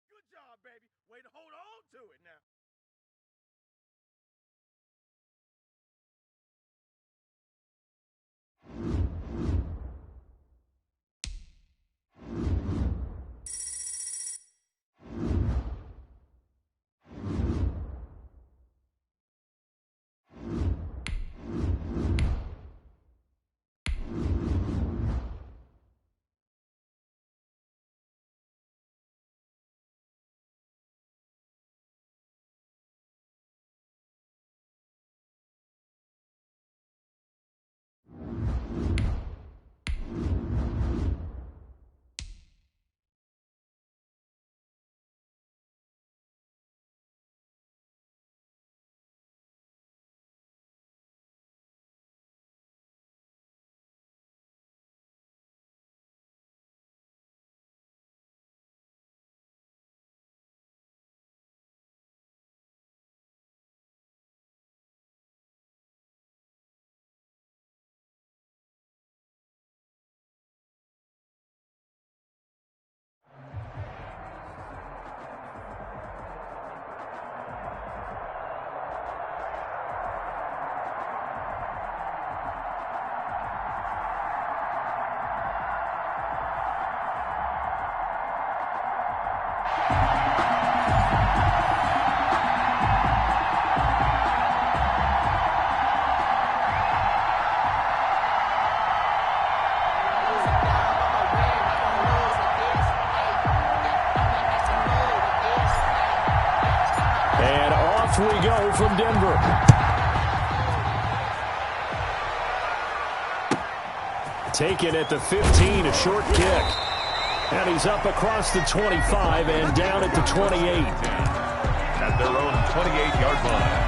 S8: Good job, baby. Way to hold on to it now.
S7: We go from Denver. Taken at the 15, a short kick. And he's up across the 25 and down at the 28.
S2: At their own 28-yard line.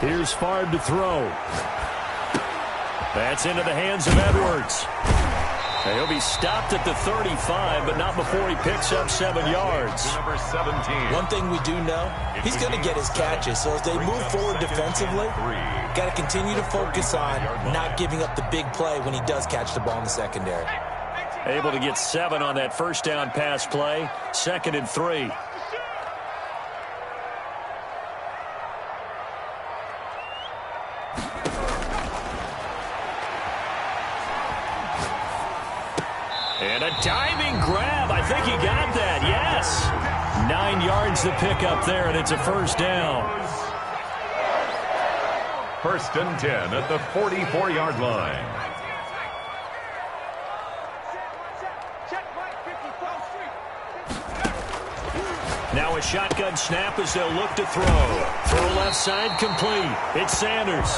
S7: Here's Favre to throw. That's into the hands of Edwards. And he'll be stopped at the 35, but not before he picks up 7 yards.
S2: Number 17.
S3: One thing we do know, he's going to get his catches. So as they move forward defensively, got to continue to focus on not giving up the big play when he does catch the ball in the secondary.
S7: Able to get 7 on that first down pass play. 2nd and 3. And a diving grab. I think he got that. Yes. 9 yards to pick up there, and it's a first down.
S2: 1st and 10 at the 44-yard line.
S7: Now a shotgun snap as they'll look to throw. Throw left side complete. It's Sanders.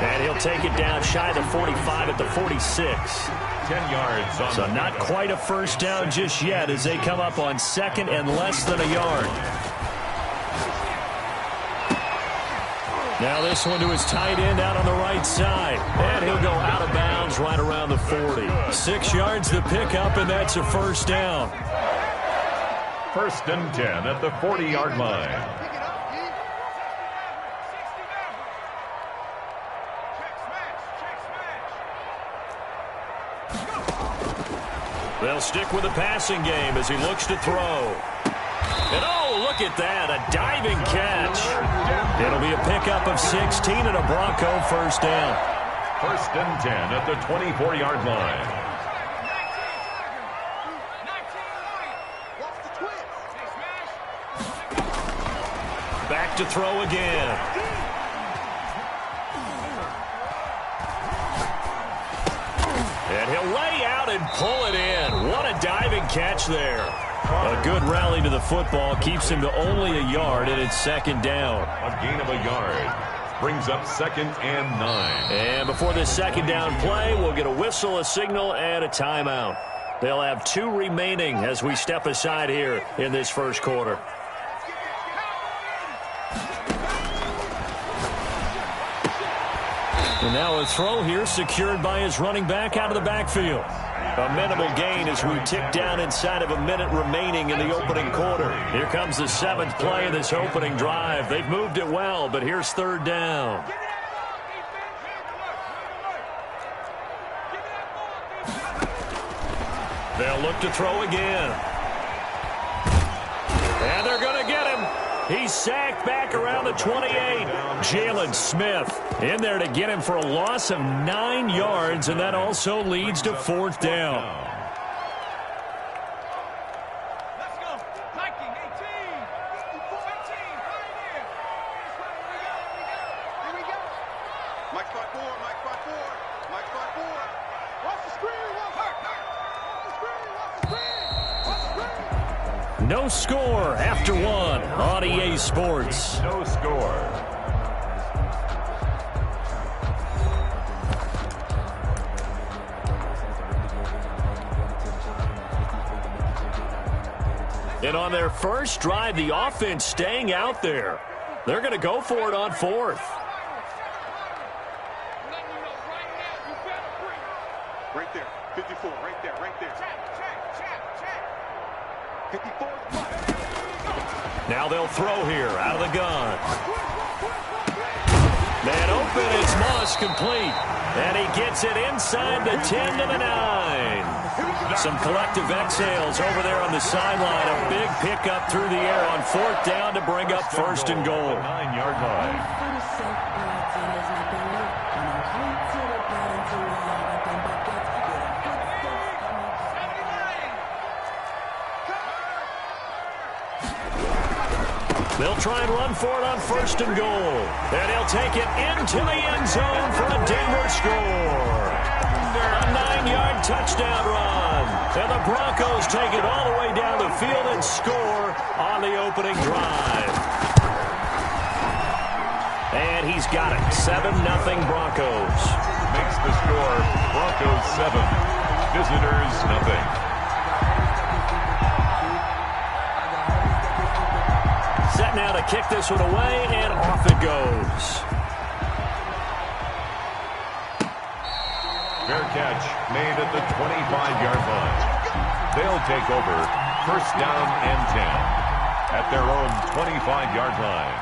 S7: And he'll take it down shy of the 45 at the 46.
S2: 10 yards on
S7: So not quite a first down just yet as they come up on 2nd and less than a yard. Now this one to his tight end out on the right side. And he'll go out of bounds right around the 40. 6 yards the pickup, and that's a first down.
S2: 1st and 10 at the 40-yard line.
S7: They'll stick with the passing game as he looks to throw. And oh, look at that, a diving catch. It'll be a pickup of 16 and a Bronco first down.
S2: 1st and 10 at the 24-yard line.
S7: Back to throw again. And he'll lay out and pull it in. What a diving catch there. A good rally to the football keeps him to only a yard, and it's 2nd down.
S2: A gain of a yard brings up 2nd and 9.
S7: And before this 2nd down play, we'll get a whistle, a signal, and a timeout. They'll have 2 remaining as we step aside here in this first quarter. And now a throw here secured by his running back out of the backfield. A minimal gain as we tick down inside of a minute remaining in the opening quarter. Here comes the 7th play of this opening drive. They've moved it well, but here's 3rd down. They'll look to throw again. And they're going to get him. He's sacked back around the 28. Jalen Smith in there to get him for a loss of 9 yards, and that also leads to 4th down.
S8: Let's go. Viking 18. 15. Here we go.
S6: Mike spot 4. Mike spot 4. Mike spot 4. Watch the screen. Watch the screen. Watch the screen. Watch the screen.
S7: No score after 1 on EA Sports.
S2: No score.
S7: And on their first drive, the offense staying out there. They're going to go for it on 4th.
S6: Right there. 54. Right there. Right there. Check. 54.
S7: Now they'll throw here out of the gun. Man open, it's Moss complete. And he gets it inside the 10 to the 9. Some collective exhales over there on the sideline. A big pickup through the air on 4th down to bring up 1st and goal.
S2: 9-yard line.
S7: They'll try and run for it on 1st and goal. And he'll take it into the end zone for a Denver score. A 9-yard touchdown run. And the Broncos take it all the way down the field and score on the opening drive. And he's got it. 7-0 Broncos.
S2: Makes the score Broncos 7. Visitors nothing.
S7: Set now to kick this one away, and off it goes.
S2: Fair catch made at the 25-yard line. They'll take over 1st down and 10 at their own 25-yard line.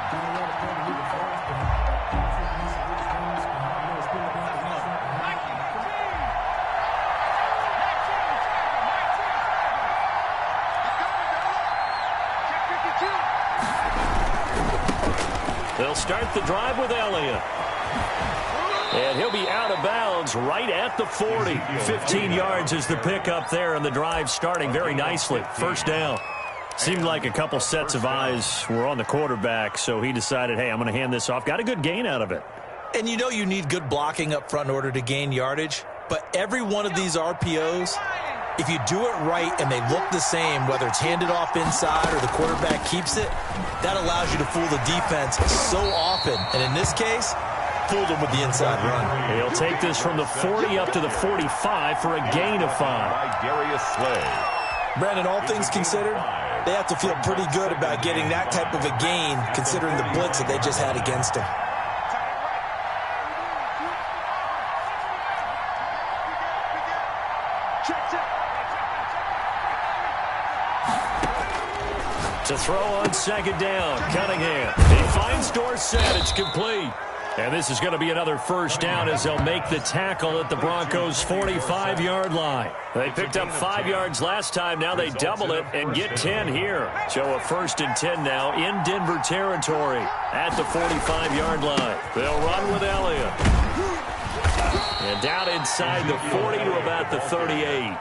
S7: They'll start the drive with Elliott. And he'll be out of bounds right at the 40. 15 yards is the pickup there, and the drive starting very nicely. 1st down. Seemed like a couple sets of eyes were on the quarterback, so he decided, hey, I'm going to hand this off. Got a good gain out of it.
S3: And you know you need good blocking up front in order to gain yardage, but every one of these RPOs, if you do it right and they look the same, whether it's handed off inside or the quarterback keeps it, that allows you to fool the defense so often. And in this case, fooled them with the inside run.
S7: He'll take this from the 40 up to the 45 for a gain of 5.
S2: By Darius Slay.
S3: Brandon, all things considered, they have to feel pretty good about getting that type of a gain considering the blitz that they just had against them.
S7: To throw on second down, Cunningham. He finds Dorsett. It's complete. And this is going to be another first down as they'll make the tackle at the Broncos' 45-yard line. They picked up 5 yards last time. Now they double it and get 10 here. So a 1st and 10 now in Denver territory at the 45-yard line. They'll run with Elliott. And down inside the 40 to about the 38.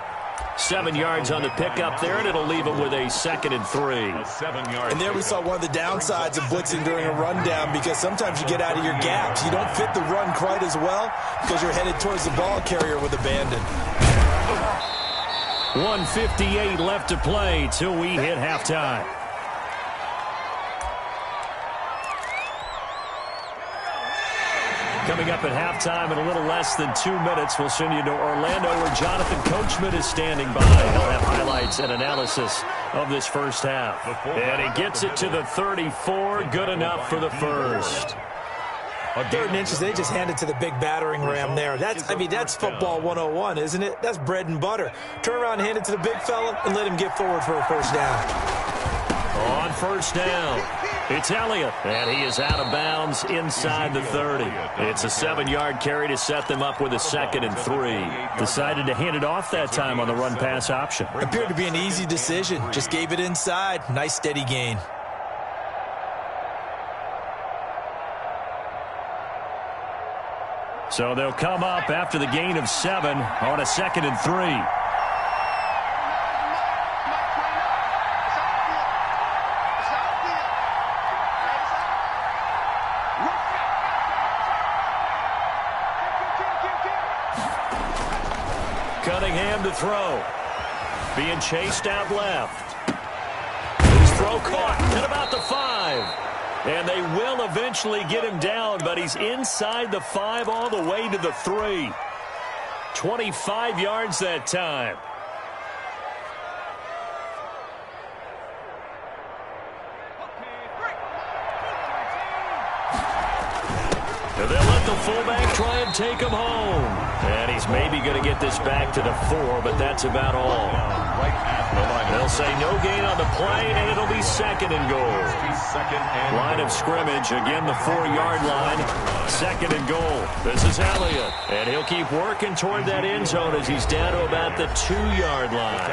S7: 7 yards on the pickup there, and it'll leave them with a 2nd and 3.
S3: And there we saw one of the downsides of blitzing during a rundown, because sometimes you get out of your gaps. You don't fit the run quite as well because you're headed towards the ball carrier with abandon.
S7: 1:58 left to play till we hit halftime. Coming up at halftime in a little less than 2 minutes, we'll send you to Orlando where Jonathan Coachman is standing by. He'll have highlights and analysis of this first half. And he gets it to the 34. Good enough for the first.
S3: 3rd and inches, they just hand it to the big battering ram there. That's football 101, isn't it? That's bread and butter. Turn around, hand it to the big fella, and let him get forward for a first down.
S7: On first down, it's Elliott, and he is out of bounds inside the 30. It's a 7-yard carry to set them up with a 2nd and 3. Decided to hand it off that time on the run-pass option.
S3: Appeared to be an easy decision. Just gave it inside. Nice steady gain.
S7: So they'll come up after the gain of 7 on a 2nd and 3. Cunningham to throw. Being chased out left. His throw caught at about the 5. And they will eventually get him down, but he's inside the 5 all the way to the 3. 25 yards that time. And they'll let the fullback try and take him home. And he's maybe going to get this back to the 4, but that's about all. They'll say no gain on the play, and it'll be 2nd and goal. Line of scrimmage, again the 4-yard line. 2nd and goal. This is Elliott, and he'll keep working toward that end zone as he's down to about the 2-yard line.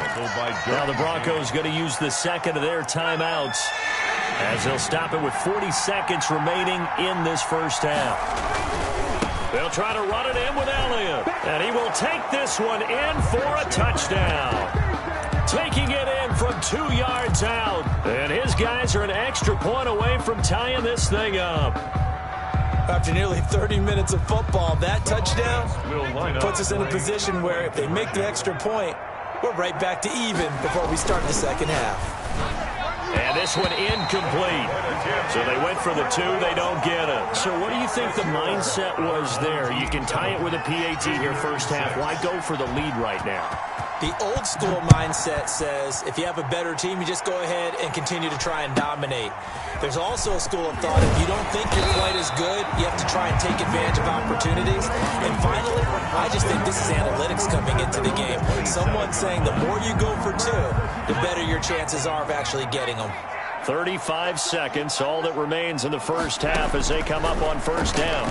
S7: Now the Broncos going to use the 2nd of their timeouts as they'll stop it with 40 seconds remaining in this first half. They'll try to run it in with Elliott, and he will take this one in for a touchdown. Taking it in from 2 yards out, and his guys are an extra point away from tying this thing up.
S3: After nearly 30 minutes of football, that touchdown puts us in a position where if they make the extra point, we're right back to even before we start the second half.
S7: And this one incomplete. So they went for the 2. They don't get it. So what do you think the mindset was there? You can tie it with a PAT here first half. Why go for the lead right now?
S3: The old school mindset says if you have a better team, you just go ahead and continue to try and dominate. There's also a school of thought, if you don't think you're quite as good, you have to try and take advantage of opportunities. And finally, I just think this is analytics coming into the game. Someone's saying the more you go for 2, the better your chances are of actually getting them.
S7: 35 seconds, all that remains in the first half as they come up on first down.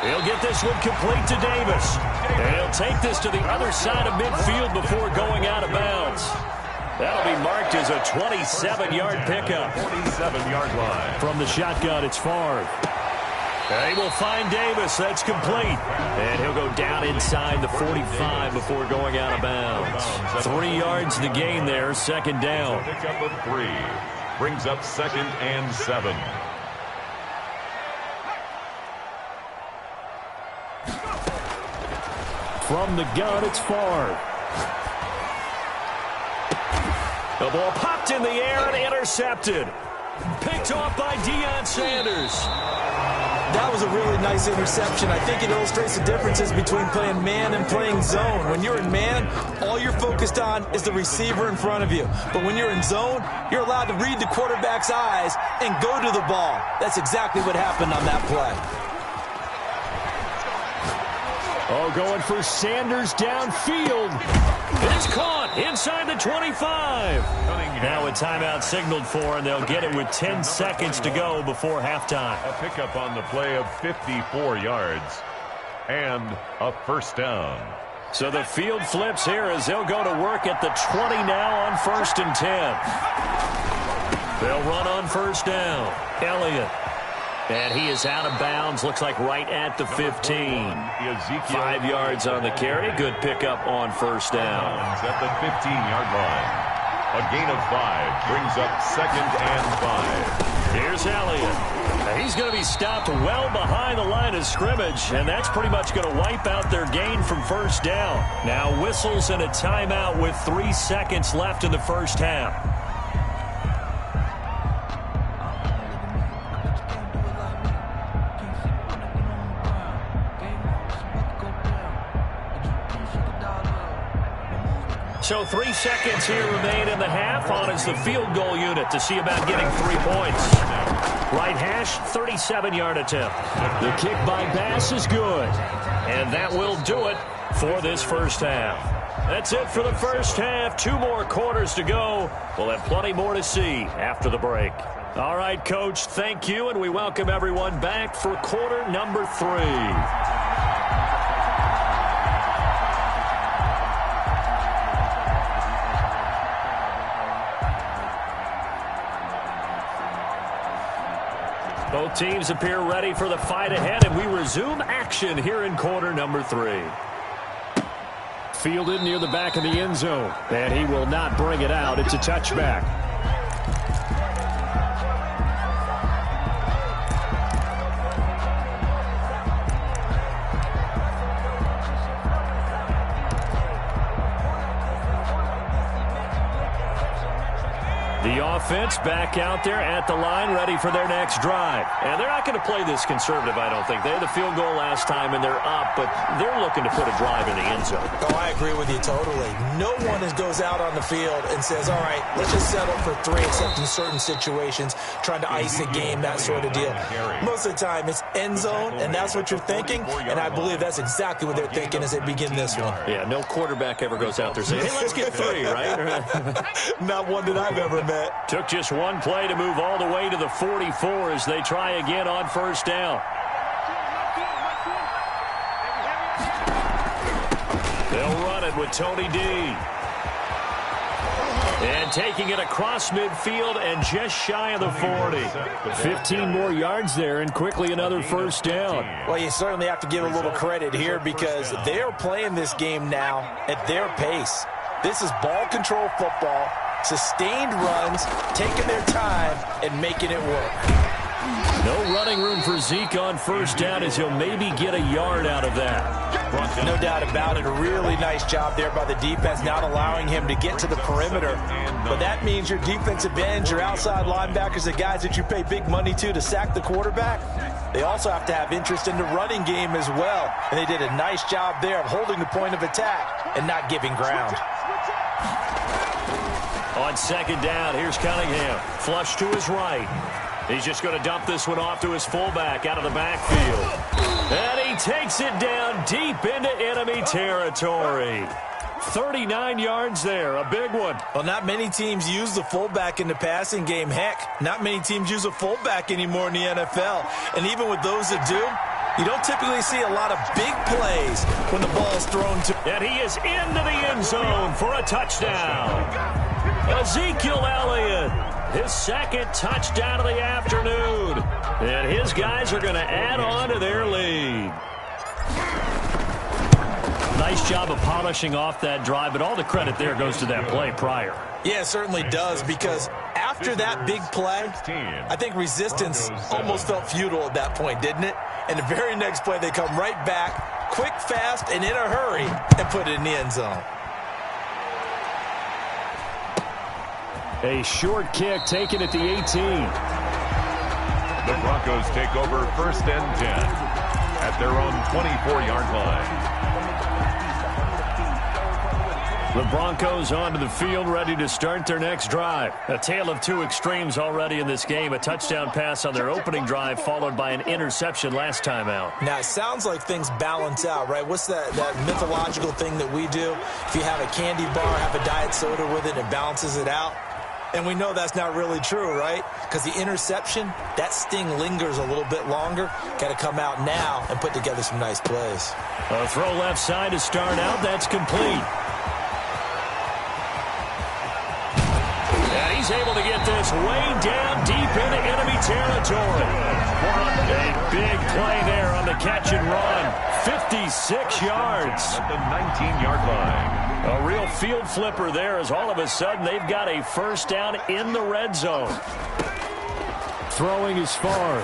S7: He'll get this one complete to Davis. And he'll take this to the other side of midfield before going out of bounds. That'll be marked as a 27-yard pickup.
S2: 47-yard line.
S7: From the shotgun, it's Favre. And he will find Davis. That's complete. And he'll go down inside the 45 before going out of bounds. 3 yards to gain there, 2nd down.
S2: Pickup of 3. Brings up 2nd and 7.
S7: From the gun, it's Favre. The ball popped in the air and intercepted. Picked off by Deion Sanders.
S3: That was a really nice interception. I think it illustrates the differences between playing man and playing zone. When you're in man, all you're focused on is the receiver in front of you. But when you're in zone, you're allowed to read the quarterback's eyes and go to the ball. That's exactly what happened on that play.
S7: Oh, going for Sanders downfield. It's caught inside the 25. Now a timeout signaled for, and they'll get it with 10 seconds to go before halftime.
S2: A pickup on the play of 54 yards and a first down.
S7: So the field flips here as they'll go to work at the 20 now on 1st and 10. They'll run on first down. Elliott. And he is out of bounds, looks like right at the 15. 5 yards on the carry. Good pickup on first down.
S2: At the 15-yard line. A gain of 5 brings up 2nd and 5.
S7: Here's Elliott. Now he's going to be stopped well behind the line of scrimmage, and that's pretty much going to wipe out their gain from first down. Now whistles and a timeout with 3 seconds left in the first half. So 3 seconds here remain in the half. On is the field goal unit to see about getting 3 points. Right hash, 37-yard attempt. The kick by Bass is good. And that will do it for this first half. That's it for the first half. 2 more quarters to go. We'll have plenty more to see after the break. All right, Coach, thank you, and we welcome everyone back for quarter number 3. Both teams appear ready for the fight ahead, and we resume action here in quarter number 3. Fielded near the back of the end zone, and he will not bring it out. It's a touchback. The offense back out there at the line, ready for their next drive. And they're not going to play this conservative, I don't think. They had the field goal last time, and they're up, but they're looking to put a drive in the end zone.
S3: Oh, I agree with you totally. No one goes out on the field and says, all right, let's just settle for 3, except in certain situations, trying to ice a game, that sort of deal. Most of the time, it's end zone, and that's what you're thinking, and I believe that's exactly what they're thinking as they begin this one.
S7: Yeah, no quarterback ever goes out there saying, hey, let's get 3, right?
S3: Not one that I've ever met.
S7: Took just one play to move all the way to the 44 as they try again on first down. They'll run it with Tony D. And taking it across midfield and just shy of the 40. 15 more yards there and quickly another first down.
S3: Well, you certainly have to give a little credit here because they are playing this game now at their pace. This is ball control football. Sustained runs, taking their time, and making it work.
S7: No running room for Zeke on first down as he'll maybe get a yard out of that.
S3: No doubt about it. A really nice job there by the defense, not allowing him to get to the perimeter. But that means your defensive ends, your outside linebackers, the guys that you pay big money to sack the quarterback, they also have to have interest in the running game as well. And they did a nice job there of holding the point of attack and not giving ground.
S7: On second down, here's Cunningham. Flush to his right. He's just going to dump this one off to his fullback out of the backfield. And he takes it down deep into enemy territory. 39 yards there, a big one.
S3: Well, not many teams use the fullback in the passing game. Heck, not many teams use a fullback anymore in the NFL. And even with those that do, you don't typically see a lot of big plays when the ball's thrown to.
S7: And he is into the end zone for a touchdown. Ezekiel Elliott, his second touchdown of the afternoon. And his guys are going to add on to their lead. Nice job of polishing off that drive, but all the credit there goes to that play prior.
S3: Yeah, it certainly does, because after that big play, I think resistance almost felt futile at that point, didn't it? And the very next play, they come right back, quick, fast, and in a hurry, and put it in the end zone.
S7: A short kick taken at the 18.
S2: The Broncos take over 1st and 10 at their own 24-yard line.
S7: The Broncos onto the field, ready to start their next drive. A tale of two extremes already in this game. A touchdown pass on their opening drive, followed by an interception last time out.
S3: Now, it sounds like things balance out, right? What's that mythological thing that we do? If you have a candy bar, have a diet soda with it, it balances it out. And we know that's not really true, right? Because the interception, that sting lingers a little bit longer. Got to come out now and put together some nice plays.
S7: A throw left side to start out. That's complete. And he's able to get this way down deep into enemy territory. A big play there on the catch and run. 56 yards.
S2: At the 19-yard line.
S7: A real field flipper there as all of a sudden they've got a first down in the red zone. Throwing is far.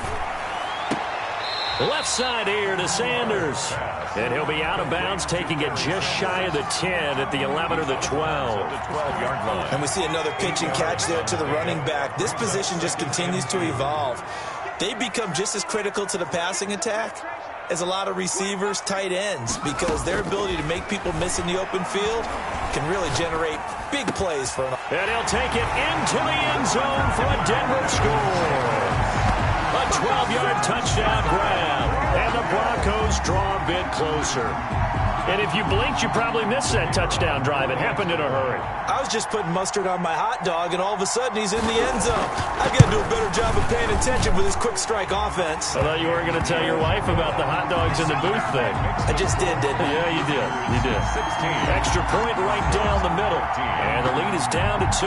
S7: Left side here to Sanders. And he'll be out of bounds, taking it just shy of the 10 at the 11 or the 12.
S2: The 12-yard line.
S3: And we see another pitch and catch there to the running back. This position just continues to evolve. They become just as critical to the passing attack as a lot of receivers, tight ends, because their ability to make people miss in the open field can really generate big plays for an.
S7: And he'll take it into the end zone for a Denver score. A 12-yard touchdown grab. And the Broncos draw a bit closer. And if you blinked, you probably missed that touchdown drive. It happened in a hurry.
S3: I was just putting mustard on my hot dog, and all of a sudden he's in the end zone. I've got to do a better job of paying attention with this quick strike offense.
S7: I thought you weren't going to tell your wife about the hot dogs in the booth thing.
S3: I just did, didn't I?
S7: Yeah, you did. You did.
S2: 16.
S7: Extra point right down the middle. And the lead is down to 2.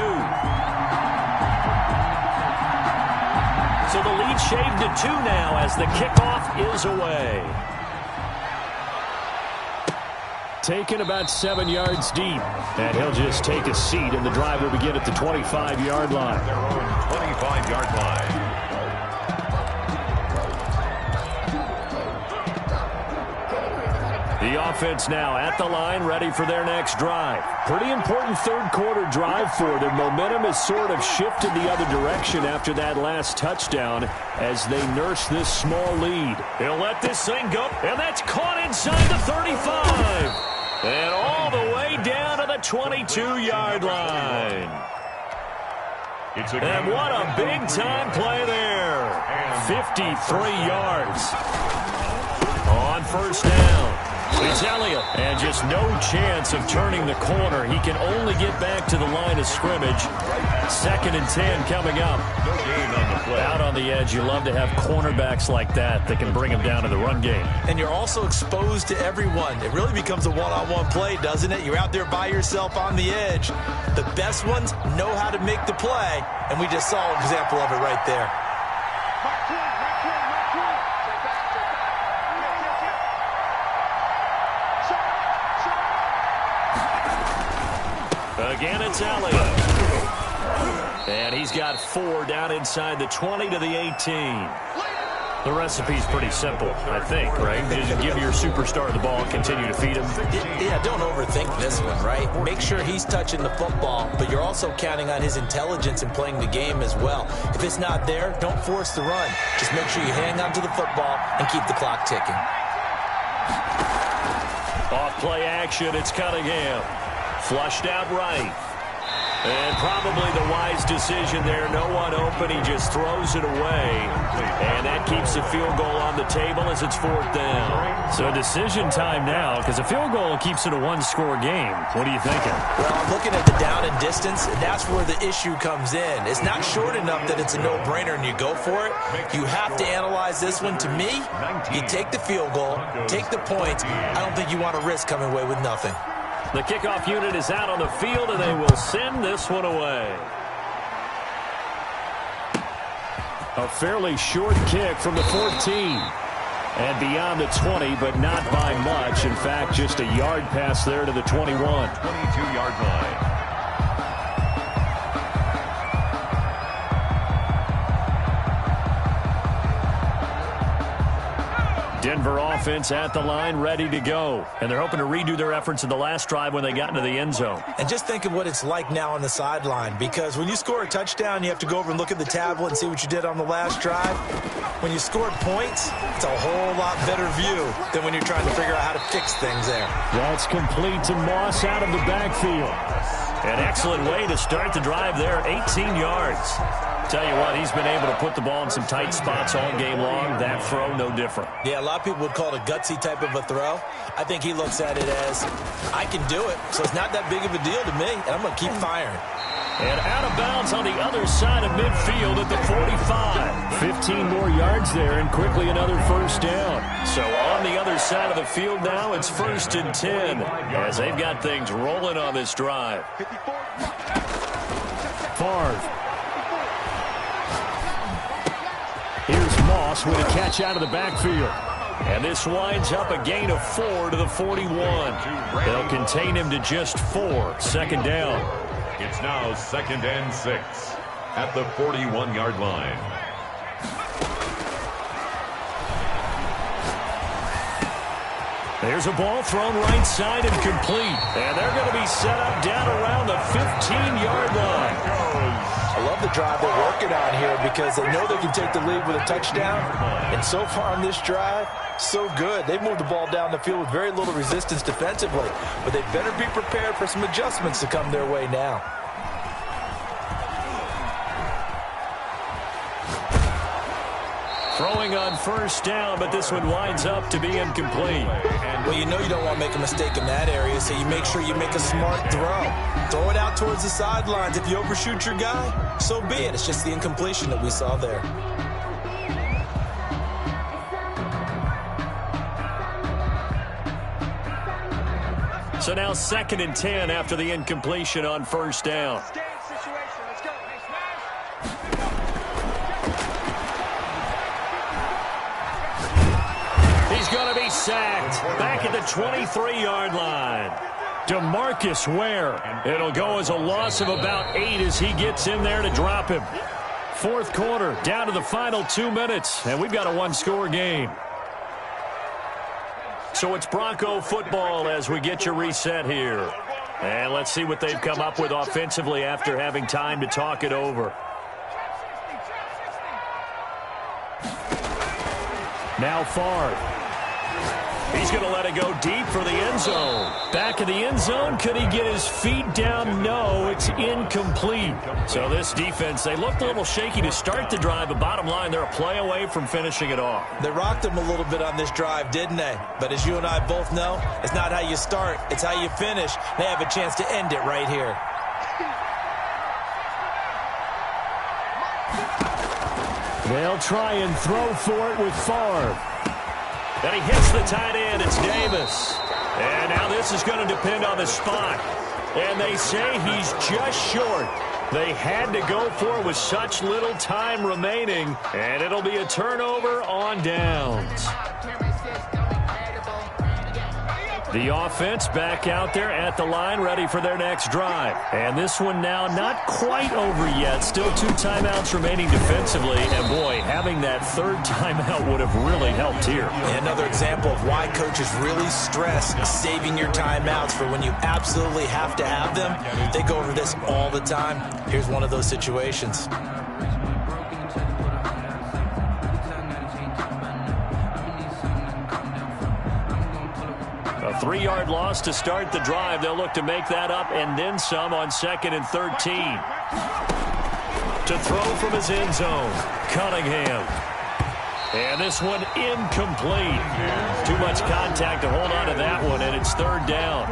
S7: So the lead shaved to 2 now as the kickoff is away. Taken about 7 yards deep. And he'll just take a seat, and the drive will begin at the 25-yard line.
S2: Their own 25-yard line.
S7: The offense now at the line, ready for their next drive. Pretty important third-quarter drive for them. Momentum has sort of shifted the other direction after that last touchdown as they nurse this small lead. They'll let this thing go, and that's caught inside the 35. And all the way down to the 22-yard line. And what a big-time play there. 53 yards on first down. It's Elliott, and just no chance of turning the corner. He can only get back to the line of scrimmage. 2nd and 10 coming up.
S2: No gain on the play.
S7: Out on the edge, you love to have cornerbacks like that can bring him down to the run game.
S3: And you're also exposed to everyone. It really becomes a one-on-one play, doesn't it? You're out there by yourself on the edge. The best ones know how to make the play, and we just saw an example of it right there.
S7: Again, it's Elliott. And he's got 4 down inside the 20 to the 18. The recipe's pretty simple, I think, right? Just give your superstar the ball and continue to feed him.
S3: Yeah, don't overthink this one, right? Make sure he's touching the football, but you're also counting on his intelligence in playing the game as well. If it's not there, don't force the run. Just make sure you hang on to the football and keep the clock ticking.
S7: Off play action, it's Cunningham. Flushed out right. And probably the wise decision there. No one open. He just throws it away. And that keeps the field goal on the table as it's 4th down. So decision time now, because a field goal keeps it a one-score game. What are you thinking?
S3: Well, I'm looking at the down and distance, and that's where the issue comes in. It's not short enough that it's a no-brainer and you go for it. You have to analyze this one. To me, you take the field goal, take the points. I don't think you want to risk coming away with nothing.
S7: The kickoff unit is out on the field, and they will send this one away. A fairly short kick from the 14. And beyond the 20, but not by much. In fact, just a yard pass there to the 21.
S2: 22-yard line.
S7: Denver offense at the line, ready to go. And they're hoping to redo their efforts in the last drive when they got into the end zone.
S3: And just think of what it's like now on the sideline, because when you score a touchdown, you have to go over and look at the tablet and see what you did on the last drive. When you scored points, it's a whole lot better view than when you're trying to figure out how to fix things there.
S7: That's complete to Moss out of the backfield. An excellent way to start the drive there, 18 yards. Tell you what, he's been able to put the ball in some tight spots all game long. That throw, no different.
S3: Yeah, a lot of people would call it a gutsy type of a throw. I think he looks at it as, I can do it, so it's not that big of a deal to me, and I'm going to keep firing.
S7: And out of bounds on the other side of midfield at the 45. 15 more yards there, and quickly another first down. So on the other side of the field now, it's 1st and 10, as they've got things rolling on this drive. Favre. Here's Moss with a catch out of the backfield. And this winds up a gain of 4 to the 41. They'll contain him to just 4. Second down.
S2: It's now 2nd and 6 at the 41-yard line.
S7: There's a ball thrown right side and complete. And they're going to be set up down around the 15-yard line.
S3: I love the drive they're working on here because they know they can take the lead with a touchdown. And so far on this drive, so good. They've moved the ball down the field with very little resistance defensively. But they better be prepared for some adjustments to come their way now.
S7: Throwing on first down, but this one winds up to be incomplete.
S3: Well, you know you don't want to make a mistake in that area, so you make sure you make a smart throw. Throw it out towards the sidelines. If you overshoot your guy, so be it. It's just the incompletion that we saw there.
S7: So now 2nd and 10 after the incompletion on first down. He's going to be sacked back at the 23-yard line. DeMarcus Ware. It'll go as a loss of about 8 as he gets in there to drop him. 4th quarter, down to the final 2 minutes, and we've got a one-score game. So it's Bronco football as we get you reset here. And let's see what they've come up with offensively after having time to talk it over. Now Favre. He's going to let it go deep for the end zone. Back in the end zone, could he get his feet down? No, it's incomplete. So this defense, they looked a little shaky to start the drive, but bottom line, they're a play away from finishing it off.
S3: They rocked him a little bit on this drive, didn't they? But as you and I both know, it's not how you start, it's how you finish. They have a chance to end it right here.
S7: They'll try and throw for it with Favre. And he hits the tight end. It's Davis. And now this is going to depend on the spot. And they say he's just short. They had to go for it with such little time remaining. And it'll be a turnover on downs. The offense back out there at the line, ready for their next drive. And this one now not quite over yet. Still 2 timeouts remaining defensively. And, boy, having that 3rd timeout would have really helped here.
S3: And another example of why coaches really stress saving your timeouts for when you absolutely have to have them. They go over this all the time. Here's one of those situations.
S7: A 3-yard loss to start the drive. They'll look to make that up and then some on 2nd and 13. To throw from his end zone, Cunningham. And this one incomplete. Too much contact to hold on to that one, and it's 3rd down.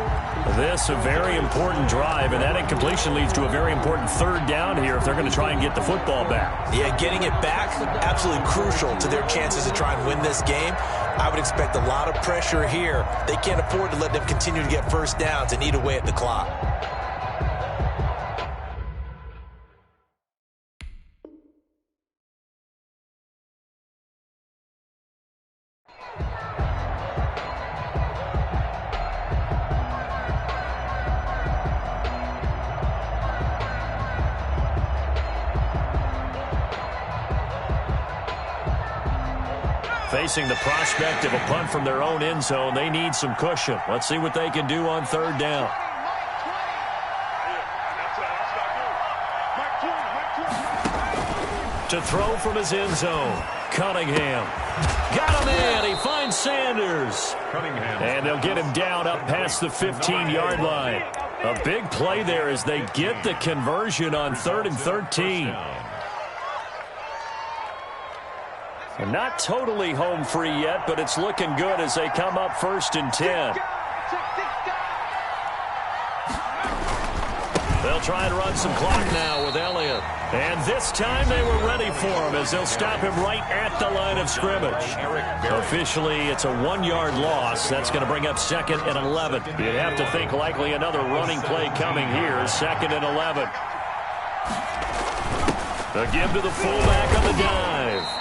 S7: This a very important drive, and that incompletion leads to a very important 3rd down here if they're going to try and get the football back.
S3: Yeah, getting it back, absolutely crucial to their chances to try and win this game. I would expect a lot of pressure here. They can't afford to let them continue to get first downs and eat away at the clock.
S7: Facing the prospect of a punt from their own end zone, they need some cushion. Let's see what they can do on third down. To throw from his end zone, Cunningham. Got him in. He finds Sanders. And they'll get him down up past the 15-yard line. A big play there as they get the conversion on 3rd and 13. And not totally home free yet, but it's looking good as they come up 1st and 10. They'll try and run some clock now with Elliott. And this time they were ready for him as they'll stop him right at the line of scrimmage. Officially, it's a 1-yard loss. That's going to bring up 2nd and 11. You'd have to think likely another running play coming here. 2nd and 11. The give to the fullback on the dive.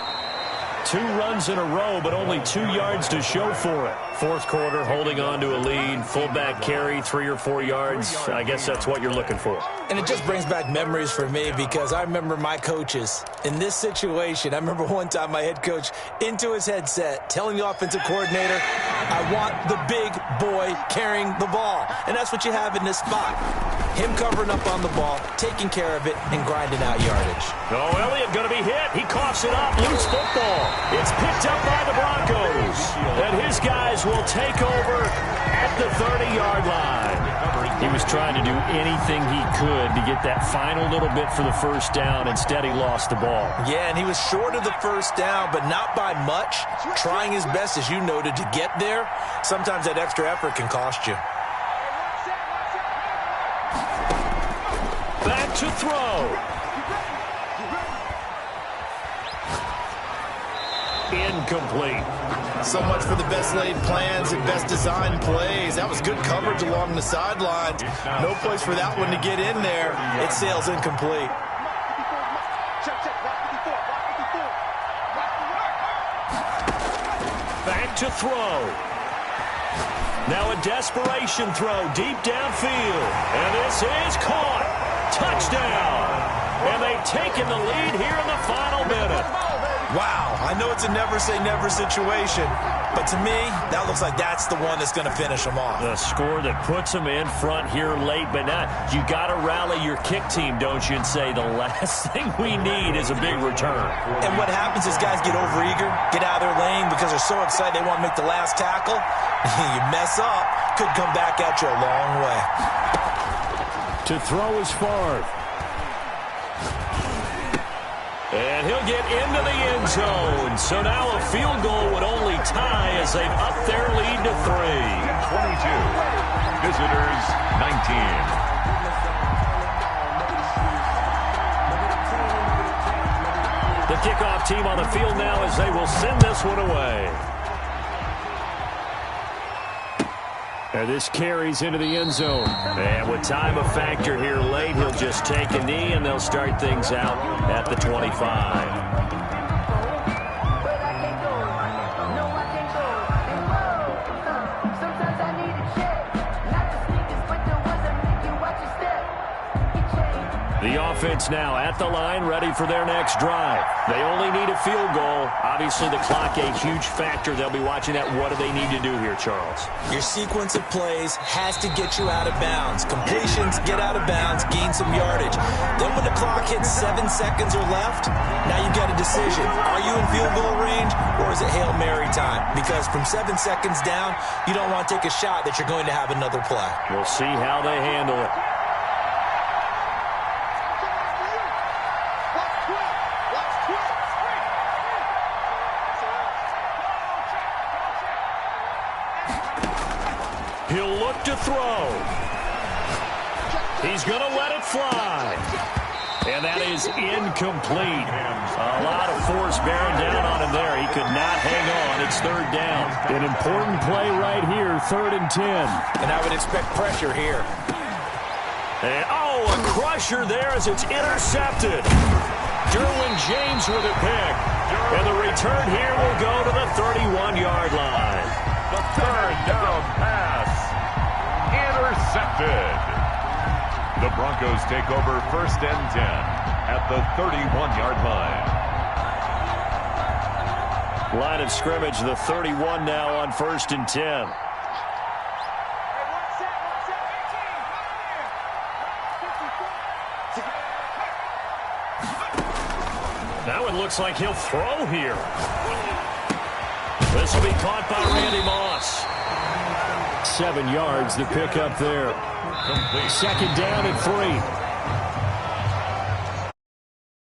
S7: 2 runs in a row, but only 2 yards to show for it. 4th quarter, holding on to a lead. Fullback carry, 3 or 4 yards. I guess that's what you're looking for.
S3: And it just brings back memories for me because I remember my coaches in this situation. I remember one time my head coach into his headset telling the offensive coordinator, I want the big boy carrying the ball. And that's what you have in this spot. Him covering up on the ball, taking care of it, and grinding out yardage.
S7: Oh, Elliott going to be hit. He coughs it up. Loose football. It's picked up by the Broncos. And his guys will take over at the 30-yard line. He was trying to do anything he could to get that final little bit for the first down. Instead, he lost the ball.
S3: Yeah, and he was short of the first down, but not by much. Trying his best, as you noted, to get there. Sometimes that extra effort can cost you.
S7: Back to throw. Incomplete.
S3: So much for the best laid plans and best designed plays. That was good coverage along the sidelines. No place for that one to get in there. It sails incomplete.
S7: Back to throw. Now a desperation throw deep downfield. And this is caught. Touchdown. And they've taken the lead here in the final minute.
S3: Wow, I know it's a never-say-never situation, but to me, that looks like that's the one that's going to finish them off.
S7: The score that puts them in front here late, but not. You got to rally your kick team, don't you, and say the last thing we need is a big return.
S3: And what happens is guys get overeager, get out of their lane because they're so excited they want to make the last tackle. You mess up, could come back at you a long way.
S7: To throw is far. And he'll get into the end zone. So now a field goal would only tie as they've upped their lead to 3.
S2: 22. Visitors, 19.
S7: The kickoff team on the field now as they will send this one away. And this carries into the end zone. And with time a factor here late, he'll just take a knee, and they'll start things out at the 25. The offense now at the line, ready for their next drive. They only need a field goal. Obviously, the clock a huge factor. They'll be watching that. What do they need to do here, Charles?
S3: Your sequence of plays has to get you out of bounds. Completions, get out of bounds, gain some yardage. Then when the clock hits 7 seconds or left, now you've got a decision. Are you in field goal range, or is it Hail Mary time? Because from 7 seconds down, you don't want to take a shot that you're going to have another play.
S7: We'll see how they handle it. He'll look to throw. He's going to let it fly. And that is incomplete. A lot of force bearing down on him there. He could not hang on. It's 3rd down. An important play right here, 3rd and 10.
S3: And I would expect pressure here.
S7: And, oh, a crusher there as it's intercepted. Derwin James with a pick. And the return here will go to the 31-yard line.
S2: The 3rd down pass. Intercepted. The Broncos take over 1st and 10 at the 31-yard line.
S7: Line of scrimmage, the 31 now on 1st and 10. That one looks like he'll throw here. This will be caught by Randy Moss. 7 yards, the pick up there. Second down and 3.